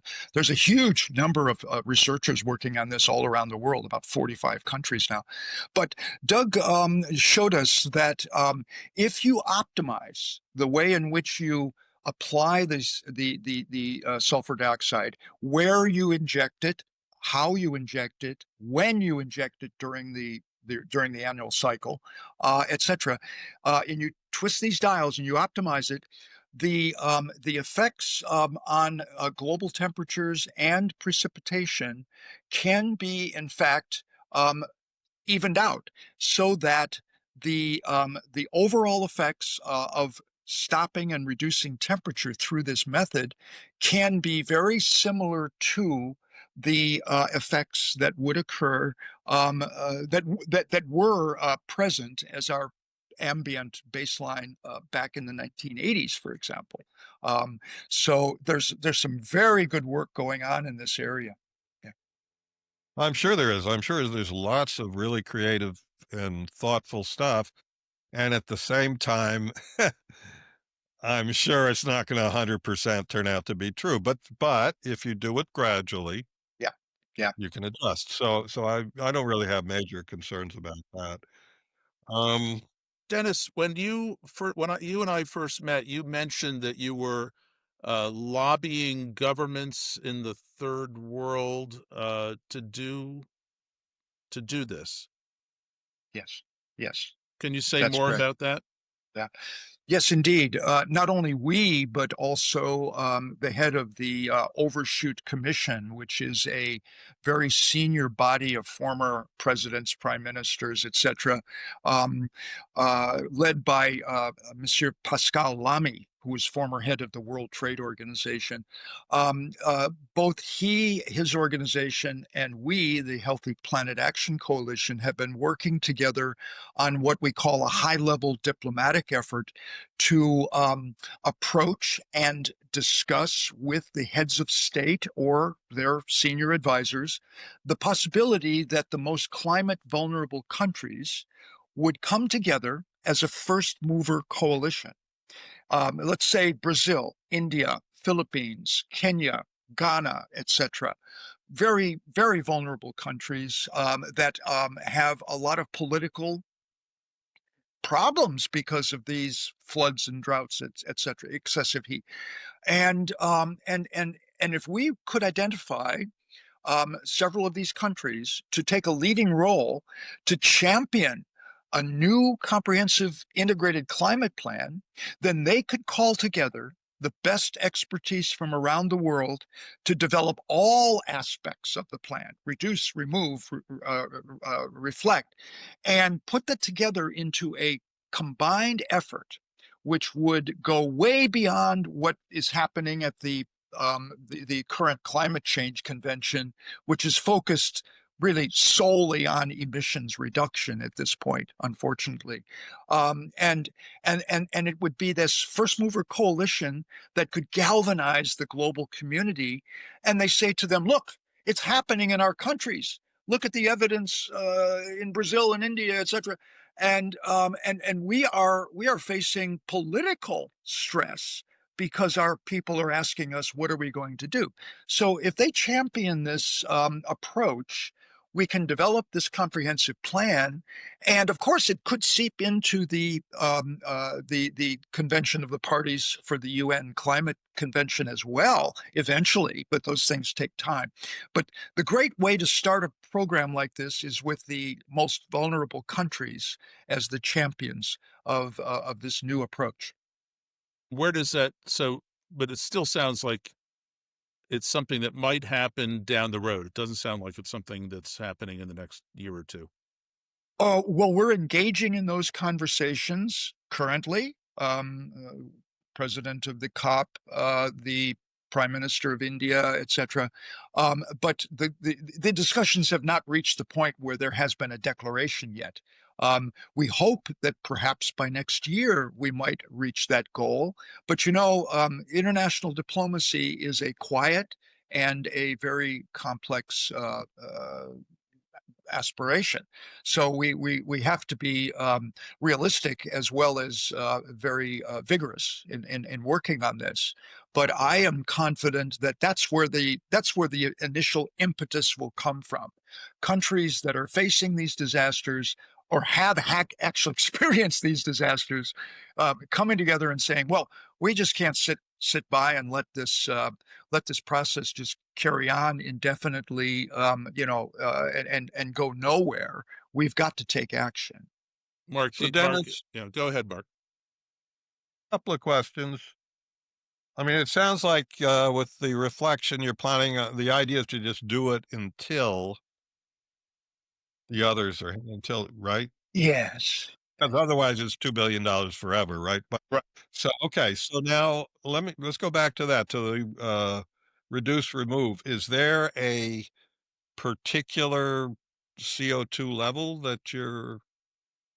a huge number of researchers working on this all around the world, about 45 countries now. But Doug showed us that if you optimize the way in which you apply the sulfur dioxide, where you inject it, how you inject it, when you inject it during the annual cycle, etc., and you twist these dials and you optimize it, the effects on global temperatures and precipitation can be, in fact, um, evened out, so that the overall effects of stopping and reducing temperature through this method can be very similar to the effects that would occur that were present as our ambient baseline back in the 1980s, for example. Um, so there's some very good work going on in this area. Yeah. I'm sure there is. I'm sure there's lots of really creative and thoughtful stuff, and at the same time, I'm sure it's not gonna 100% turn out to be true, but if you do it gradually, Yeah. Yeah. you can adjust. So I don't really have major concerns about that. Um, Dennis, you and I first met, you mentioned that you were lobbying governments in the third world to do this. Yes. Yes. Can you say That's more correct. about that? Yeah. Yes, indeed. Not only we, but also the head of the Overshoot Commission, which is a very senior body of former presidents, prime ministers, etc., um, led by Monsieur Pascal Lamy, who was former head of the World Trade Organization. Both he, his organization, and we, the Healthy Planet Action Coalition, have been working together on what we call a high-level diplomatic effort to approach and discuss with the heads of state or their senior advisors the possibility that the most climate vulnerable countries would come together as a first mover coalition. Let's say Brazil, India, Philippines, Kenya, Ghana, etc. Very, very vulnerable countries that have a lot of political problems because of these floods and droughts, etc., excessive heat. And if we could identify several of these countries to take a leading role to champion a new comprehensive integrated climate plan, then they could call together the best expertise from around the world to develop all aspects of the plan, reduce, remove, reflect, and put that together into a combined effort, which would go way beyond what is happening at the current climate change convention, which is focused really solely on emissions reduction at this point, unfortunately. And it would be this first mover coalition that could galvanize the global community. And they say to them, look, it's happening in our countries. Look at the evidence in Brazil and India, etc. And we are facing political stress because our people are asking us, what are we going to do? So if they champion this approach, we can develop this comprehensive plan, and of course, it could seep into the Convention of the Parties for the UN Climate Convention as well, eventually. But those things take time. But the great way to start a program like this is with the most vulnerable countries as the champions of this new approach. Where does that but it still sounds like it's something that might happen down the road. It doesn't sound like it's something that's happening in the next year or two. Well, we're engaging in those conversations currently. President of the COP, the Prime Minister of India, etc. But the discussions have not reached the point where there has been a declaration yet. We hope that perhaps by next year we might reach that goal. But international diplomacy is a quiet and a very complex aspiration. So we have to be realistic as well as very vigorous in working on this. But I am confident that that's where the initial impetus will come from. Countries that are facing these disasters or have actually experienced these disasters coming together and saying, well, we just can't sit by and let this process just carry on indefinitely, and go nowhere. We've got to take action. Mark, So, Mark, Dennis, go ahead, Mark. a couple of questions. I mean, it sounds like with the reflection, you're planning, the idea is to just do it until the others are, until, right? Yes. Because otherwise it's $2 billion forever, right? But Right. so, okay, so now let's go back to that, to the reduce, remove. Is there a particular CO2 level that you're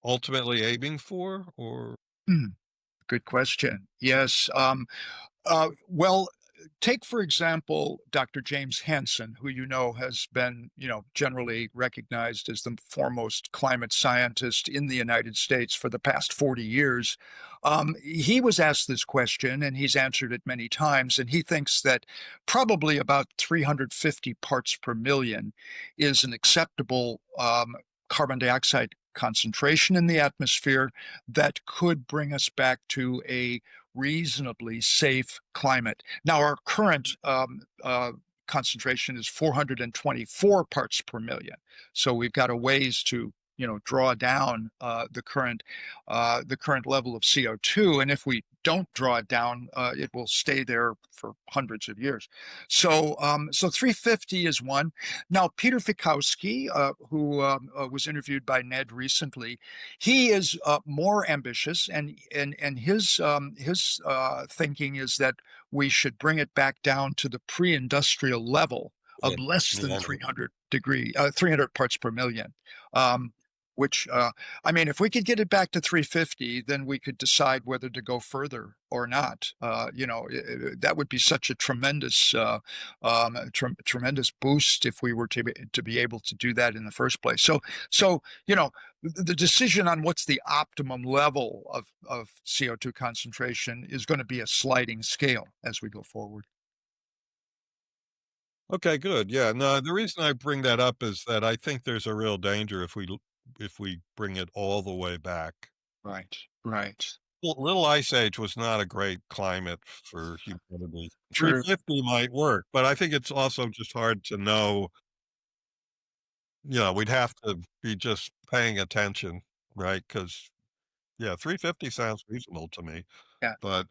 ultimately aiming for, or? Hmm. Good question. Yes. Well, take, for example, Dr. James Hansen, who has been, generally recognized as the foremost climate scientist in the United States for the past 40 years. He was asked this question, and he's answered it many times, and he thinks that probably about 350 parts per million is an acceptable carbon dioxide concentration in the atmosphere that could bring us back to a reasonably safe climate. Now, our current concentration is 424 parts per million. So we've got a ways to draw down the current level of CO2, and if we don't draw it down, it will stay there for hundreds of years. So 350 is one. Now, Peter Fikowski, who was interviewed by Ned recently, he is more ambitious, and his thinking is that we should bring it back down to the pre-industrial level Yeah. of less than Yeah. 300 parts per million. Which, I mean, if we could get it back to 350, then we could decide whether to go further or not. That would be such a tremendous, tremendous boost if we were to be able to do that in the first place. So the decision on what's the optimum level of CO2 concentration is going to be a sliding scale as we go forward. Okay, good. Yeah, no, the reason I bring that up is that I think there's a real danger if we bring it all the way back. Right, right. Little Ice Age was not a great climate for humanity. True. 350 might work, but I think it's also just hard to know. We'd have to be just paying attention, right? Because yeah, 350 sounds reasonable to me, Yeah. but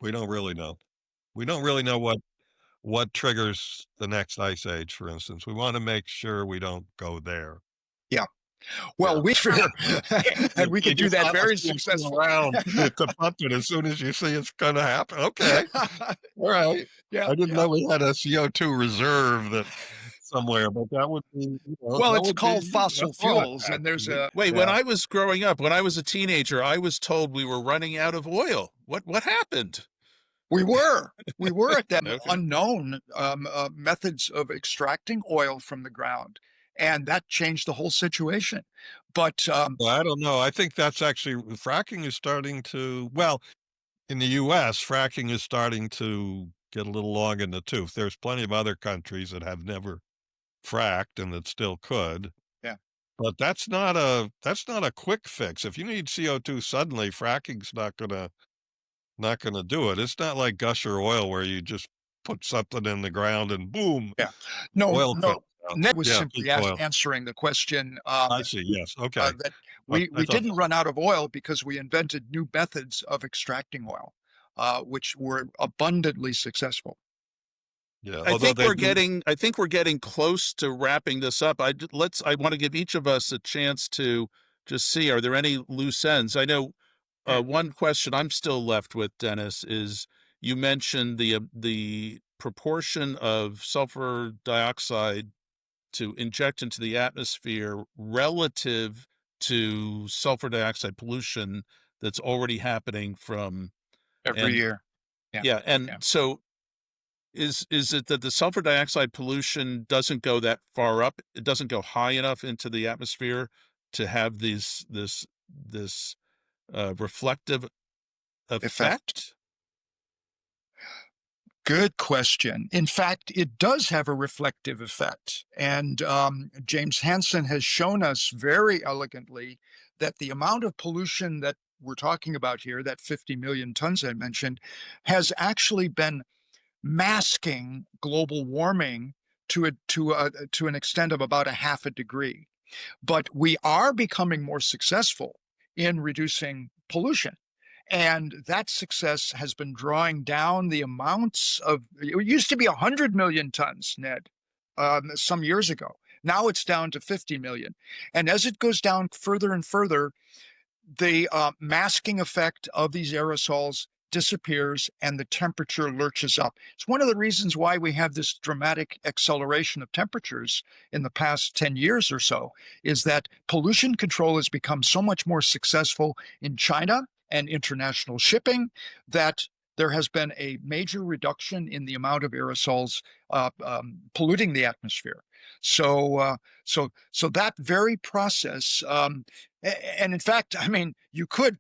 we don't really know. We don't really know what triggers the next ice age, for instance. We wanna make sure we don't go there. Yeah. Yeah. Well, we sure, and we You could do just that have a very CO2 successfully. around to punt it as soon as you see it's gonna happen. Okay. Alright. Yeah, I didn't yeah. know we had a CO2 reserve that somewhere, but that would be, Well, that it's would be called a fossil thought, fuels, and there's actually. a Wait, when Yeah. I was growing up, when I was a teenager, I was told we were running out of oil. What happened? we were at that Okay. unknown methods of extracting oil from the ground, and that changed the whole situation. But Well, I don't know. I think that's actually fracking is starting to in the US, fracking is starting to get a little long in the tooth. There's plenty of other countries that have never fracked and that still could, yeah, but that's not a quick fix. If you need CO2 suddenly, fracking's not gonna do it. It's not like gusher oil where you just put something in the ground and boom, yeah. No, oil comes no. out. Ned was Yeah, simply peak oil. answering the question. I see, yes, okay. That I we I thought didn't run out of oil because we invented new methods of extracting oil, which were abundantly successful. yeah, I although think they we're do. getting close to wrapping this up. I want to give each of us a chance to just see, are there any loose ends? I know one question I'm still left with, Dennis, is you mentioned the proportion of sulfur dioxide to inject into the atmosphere relative to sulfur dioxide pollution that's already happening from Every and year. Yeah, yeah, and yeah. so is it that the sulfur dioxide pollution doesn't go that far up? It doesn't go high enough into the atmosphere to have this reflective Effect. effect? Good question. In fact, it does have a reflective effect. And James Hansen has shown us very elegantly that the amount of pollution that we're talking about here, that 50 million tons I mentioned, has actually been masking global warming to an extent of about a half a degree. But we are becoming more successful in reducing pollution. And that success has been drawing down the amounts of, it used to be 100 million tons, Ned, some years ago. Now it's down to 50 million. And as it goes down further and further, the masking effect of these aerosols disappears and the temperature lurches up. It's one of the reasons why we have this dramatic acceleration of temperatures in the past 10 years or so, is that pollution control has become so much more successful in China and international shipping that there has been a major reduction in the amount of aerosols polluting the atmosphere. So that very process, and in fact, I mean, you could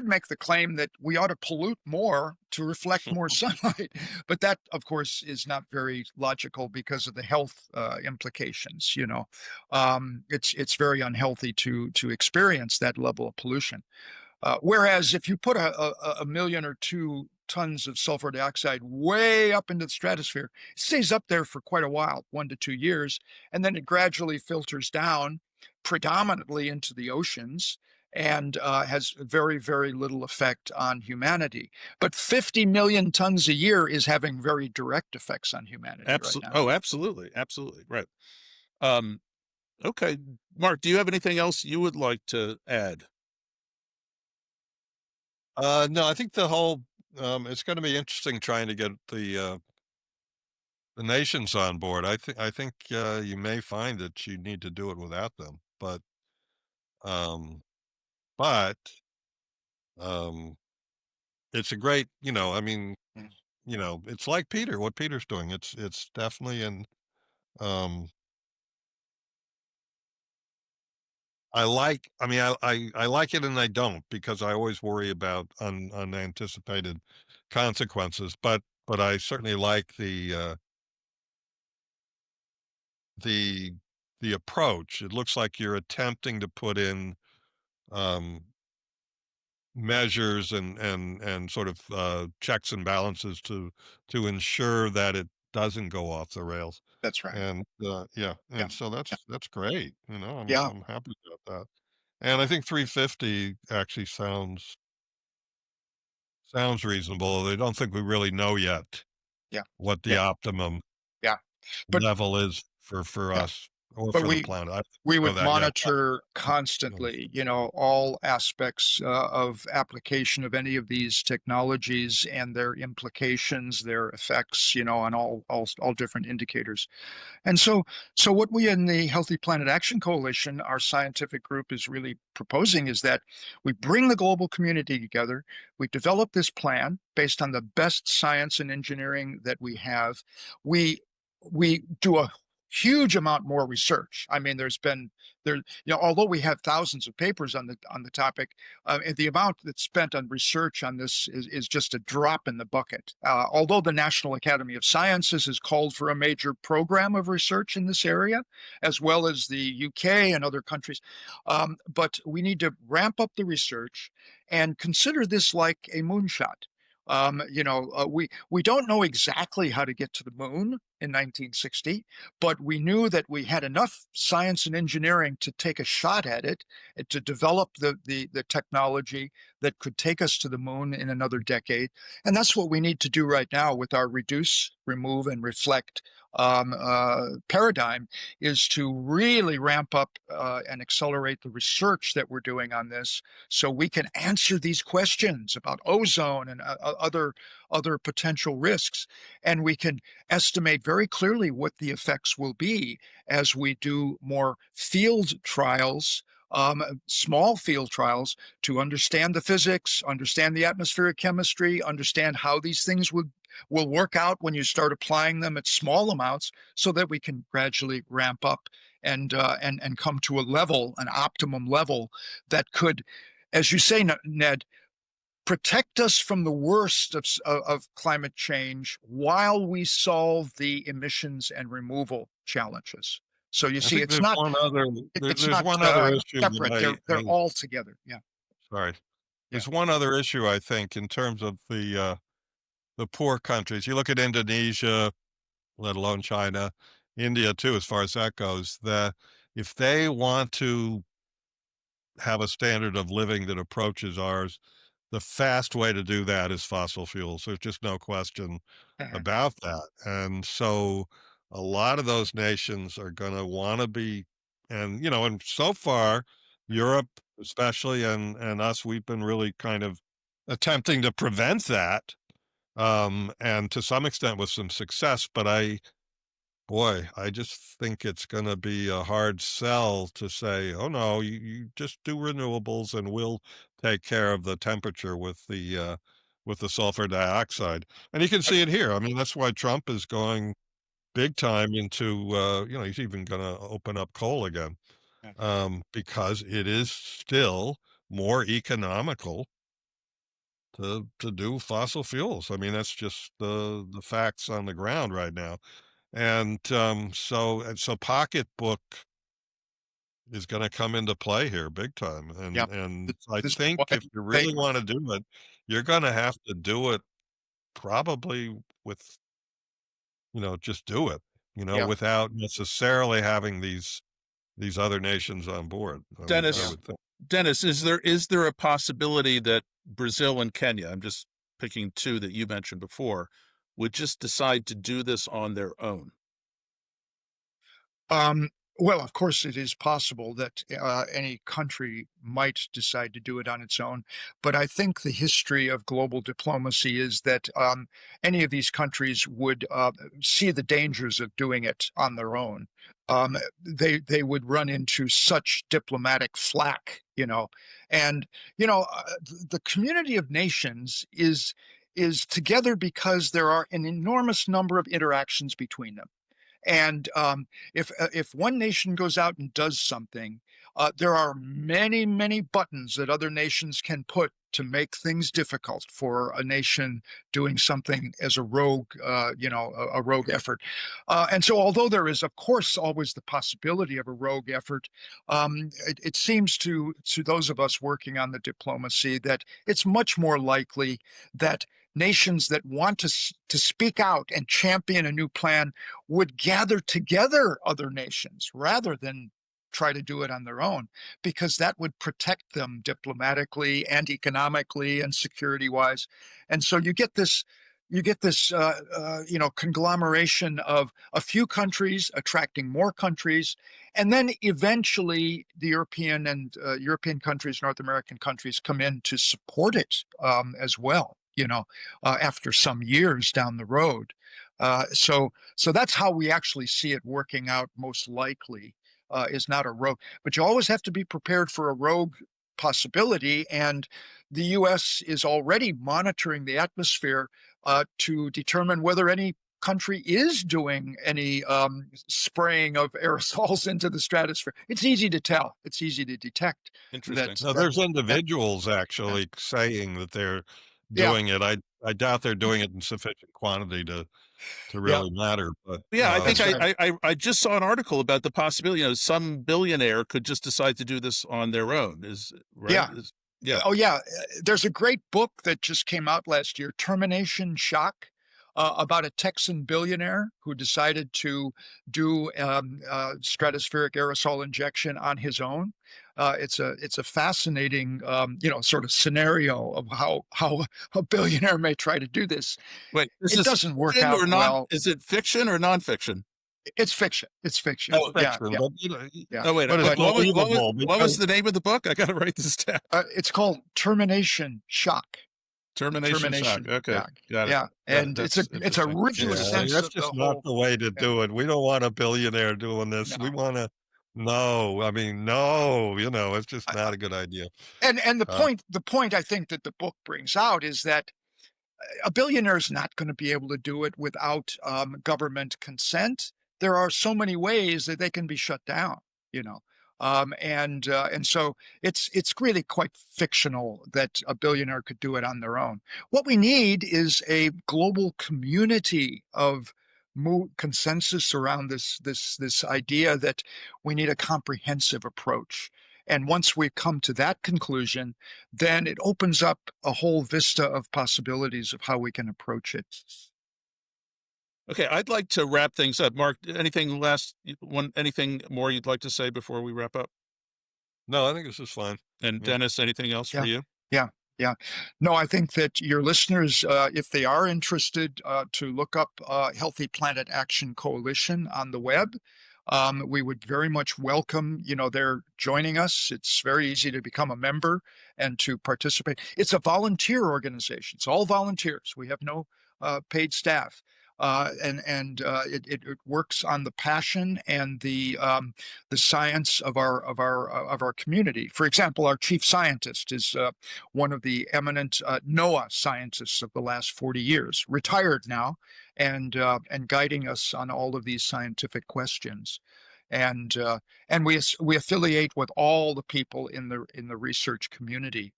make the claim that we ought to pollute more to reflect more sunlight, but that, of course, is not very logical because of the health implications. It's very unhealthy to experience that level of pollution. Whereas if you put a million or two tons of sulfur dioxide way up into the stratosphere, it stays up there for quite a while, 1 to 2 years, and then it gradually filters down predominantly into the oceans and has very, very little effect on humanity. But 50 million tons a year is having very direct effects on humanity right Absolutely. now. Oh, absolutely. Absolutely. Right. Um, okay. Mark, do you have anything else you would like to add? No, I think the whole it's going to be interesting trying to get the nations on board. I think you may find that you need to do it without them, um, but um, it's a great, I mean, Mm. it's like Peter, what Peter's doing. It's definitely an um, I mean, I like it and I don't because I always worry about unanticipated consequences, but I certainly like the the approach. It looks like you're attempting to put in um, measures and sort of checks and balances to ensure that it doesn't go off the rails. That's right. And yeah, Yeah. and so Yeah. that's great. Yeah. I'm happy about that. And I think 350 actually sounds reasonable. I don't think we really know yet Yeah. what the Yeah. optimum Yeah. But level is for yeah. us or But for the planet. I we don't know would that yet. monitor But constantly, all aspects of application of any of these technologies and their implications, their effects, on all different indicators. And so what we in the Healthy Planet Action Coalition, our scientific group, is really proposing is that we bring the global community together. We develop this plan based on the best science and engineering that we have. We we do a huge amount more research. I mean, although we have thousands of papers on the topic, and the amount that's spent on research on this is just a drop in the bucket. Although the National Academy of Sciences has called for a major program of research in this area, as well as the UK and other countries, but we need to ramp up the research and consider this like a moonshot. We don't know exactly how to get to the moon in 1960, but we knew that we had enough science and engineering to take a shot at it and to develop the technology that could take us to the moon in another decade. And that's what we need to do right now with our reduce, remove, and reflect paradigm, is to really ramp up and accelerate the research that we're doing on this so we can answer these questions about ozone and other potential risks. And we can estimate very clearly what the effects will be as we do more field trials, small field trials, to understand the physics, understand the atmospheric chemistry, understand how these things will work out when you start applying them at small amounts, so that we can gradually ramp up and come to a level, an optimum level that could, as you say, Ned, protect us from the worst of climate change while we solve the emissions and removal challenges. So you I see, think it's there's not one other it's there's not one other issue separate. that They're all together. Yeah, sorry. yeah. There's one other issue I think in terms of the poor countries. You look at Indonesia, let alone China, India too, as far as that goes, that if they want to have a standard of living that approaches ours, the fast way to do that is fossil fuels. There's just no question Uh-huh. about that. And so a lot of those nations are going to want to be, and so far, Europe, especially, and us, we've been really kind of attempting to prevent that. And to some extent with some success, but boy, I just think it's gonna be a hard sell to say, "Oh, no, you just do renewables and we'll take care of the temperature with the sulfur dioxide." And you can see it here. I mean, that's why Trump is going big time into, he's even gonna open up coal again, Yeah, because it is still more economical to do fossil fuels. I mean, that's just the facts on the ground right now. And, so pocketbook is gonna come into play here big time, yeah. and This, I this is think why if you they, really wanna do it, you're gonna have to do it probably with just do it, yeah, without necessarily having these these other nations on board. I Dennis, would think. Dennis, is there a possibility that Brazil and Kenya, I'm just picking two that you mentioned before, would just decide to do this on their own? Um, well, of course, it is possible that any country might decide to do it on its own. But I think the history of global diplomacy is that any of these countries would see the dangers of doing it on their own. They would run into such diplomatic flack, and the community of nations is together because there are an enormous number of interactions between them. And if one nation goes out and does something, there are many, many buttons that other nations can put to make things difficult for a nation doing something as a rogue, a rogue effort. And so, although there is, of course, always the possibility of a rogue effort, it seems to those of us working on the diplomacy that it's much more likely that nations that want to speak out and champion a new plan would gather together other nations rather than try to do it on their own, because that would protect them diplomatically and economically and security wise. And so you get this conglomeration of a few countries attracting more countries, and then eventually the European countries, North American countries come in to support it as well, after some years down the road. So that's how we actually see it working out most likely, is not a rogue. But you always have to be prepared for a rogue possibility. And the U.S. is already monitoring the atmosphere to determine whether any country is doing any spraying of aerosols into the stratosphere. It's easy to tell. It's easy to detect. Interesting. No, there's individuals actually saying that they're Yeah, doing it. I doubt they're doing it in sufficient quantity to yeah, really matter. But Yeah, I think that's right. I just saw an article about the possibility, some billionaire could just decide to do this on their own. Is right? Yeah. Yeah. Oh, yeah. There's a great book that just came out last year, Termination Shock, about a Texan billionaire who decided to do stratospheric aerosol injection on his own. It's a fascinating sort of scenario of how a billionaire may try to do this. Wait, is It this doesn't work fiction out or not? well. Is it fiction or nonfiction? It's fiction. It's fiction. it's Yeah, fiction, yeah, but yeah. Oh wait, but it's But believable what was because the name of the book? I got to write this down. it's called Termination Shock. Termination Shock. Termination Okay, Shock. got it. Yeah, and it's That's a interesting. rich yeah, sense that's of the just not whole. the way to Yeah, do it. We don't want a billionaire doing this. We no, want to no. I mean, no. It's just I- not a good idea. and Uh, the point I think that the book brings out is that a billionaire is not going to be able to do it without government consent. There are so many ways that they can be shut down, you know. And so it's really quite fictional that a billionaire could do it on their own. What we need is a global community of consensus around this idea that we need a comprehensive approach. And once we come to that conclusion, then it opens up a whole vista of possibilities of how we can approach it. Okay, I'd like to wrap things up. Mark, anything more you'd like to say before we wrap up? no, I think this is fine. And Yeah. Dennis, anything else for you? Yeah, yeah. No, I think that your listeners, if they are interested, to look up Healthy Planet Action Coalition on the web. We would very much welcome, their joining us. It's very easy to become a member and to participate. It's a volunteer organization. It's all volunteers. We have no paid staff. It works on the passion and the science of our community. For example, our chief scientist is one of the eminent NOAA scientists of the last 40 years, retired now, and guiding us on all of these scientific questions. And we affiliate with all the people in the research community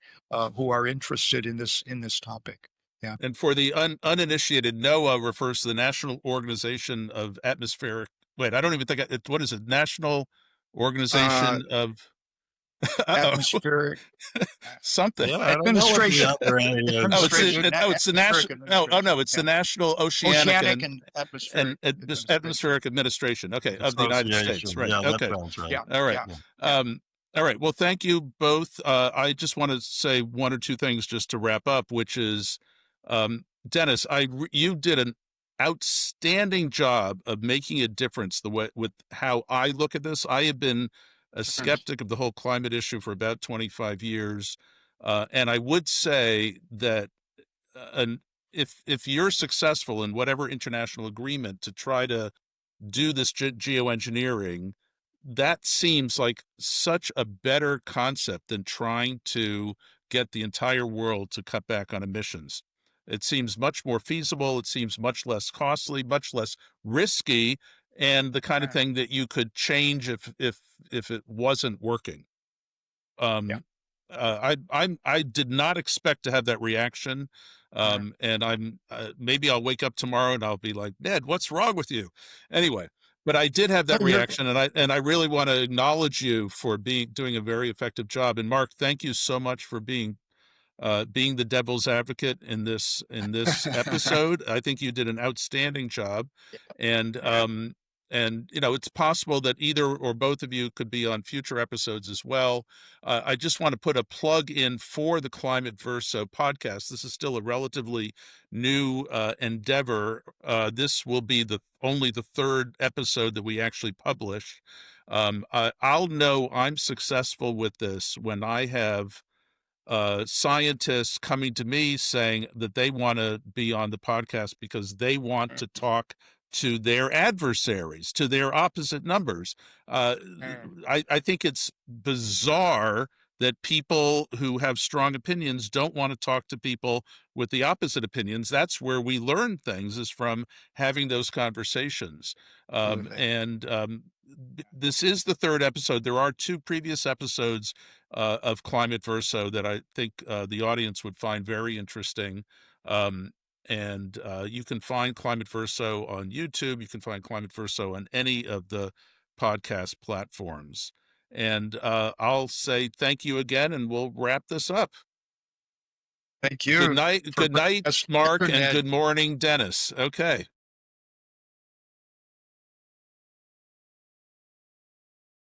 who are interested in this topic. Yeah. And for the uninitiated, NOAA refers to the National Organization of Atmospheric. Wait, I don't even think what is it? National Uh, Organization of atmospheric Something. Yeah, I don't know what the administration. other A is. Administration. It's the national. No, it's Yeah. the National Oceanic Oceanic and atmospheric Atmospheric Administration. Okay, of the United States. Association. Right. Yeah, that Okay. sounds right. Yeah. All right. Yeah. All right. Well, thank you both. I just want to say one or two things just to wrap up, which is, Dennis, you did an outstanding job of making a difference with how I look at this. I have been a skeptic of the whole climate issue for about 25 years. And I would say that if you're successful in whatever international agreement to try to do this geoengineering, that seems like such a better concept than trying to get the entire world to cut back on emissions. It seems much more feasible. It seems much less costly, much less risky, and the kind of thing that you could change if it wasn't working. I did not expect to have that reaction. And I'm maybe I'll wake up tomorrow and I'll be like, Ned, what's wrong with you? Anyway, but I did have that reaction, and I really want to acknowledge you for doing a very effective job. And Mark, thank you so much for being the devil's advocate in this episode. I think you did an outstanding job, and it's possible that either or both of you could be on future episodes as well. I just want to put a plug in for the Climate Verso podcast. This is still a relatively new endeavor. This will be only the third episode that we actually publish. I'll know I'm successful with this when I have scientists coming to me saying that they want to be on the podcast because they want to talk to their adversaries, to their opposite numbers. I think it's bizarre that people who have strong opinions don't want to talk to people with the opposite opinions. That's where we learn things, is from having those conversations. This is the third episode. There are two previous episodes of Climate Verso that I think the audience would find very interesting. You can find Climate Verso on YouTube. You can find Climate Verso on any of the podcast platforms. And I'll say thank you again, and we'll wrap this up. Thank you. Good night, Mark, and good morning, Dennis. Okay.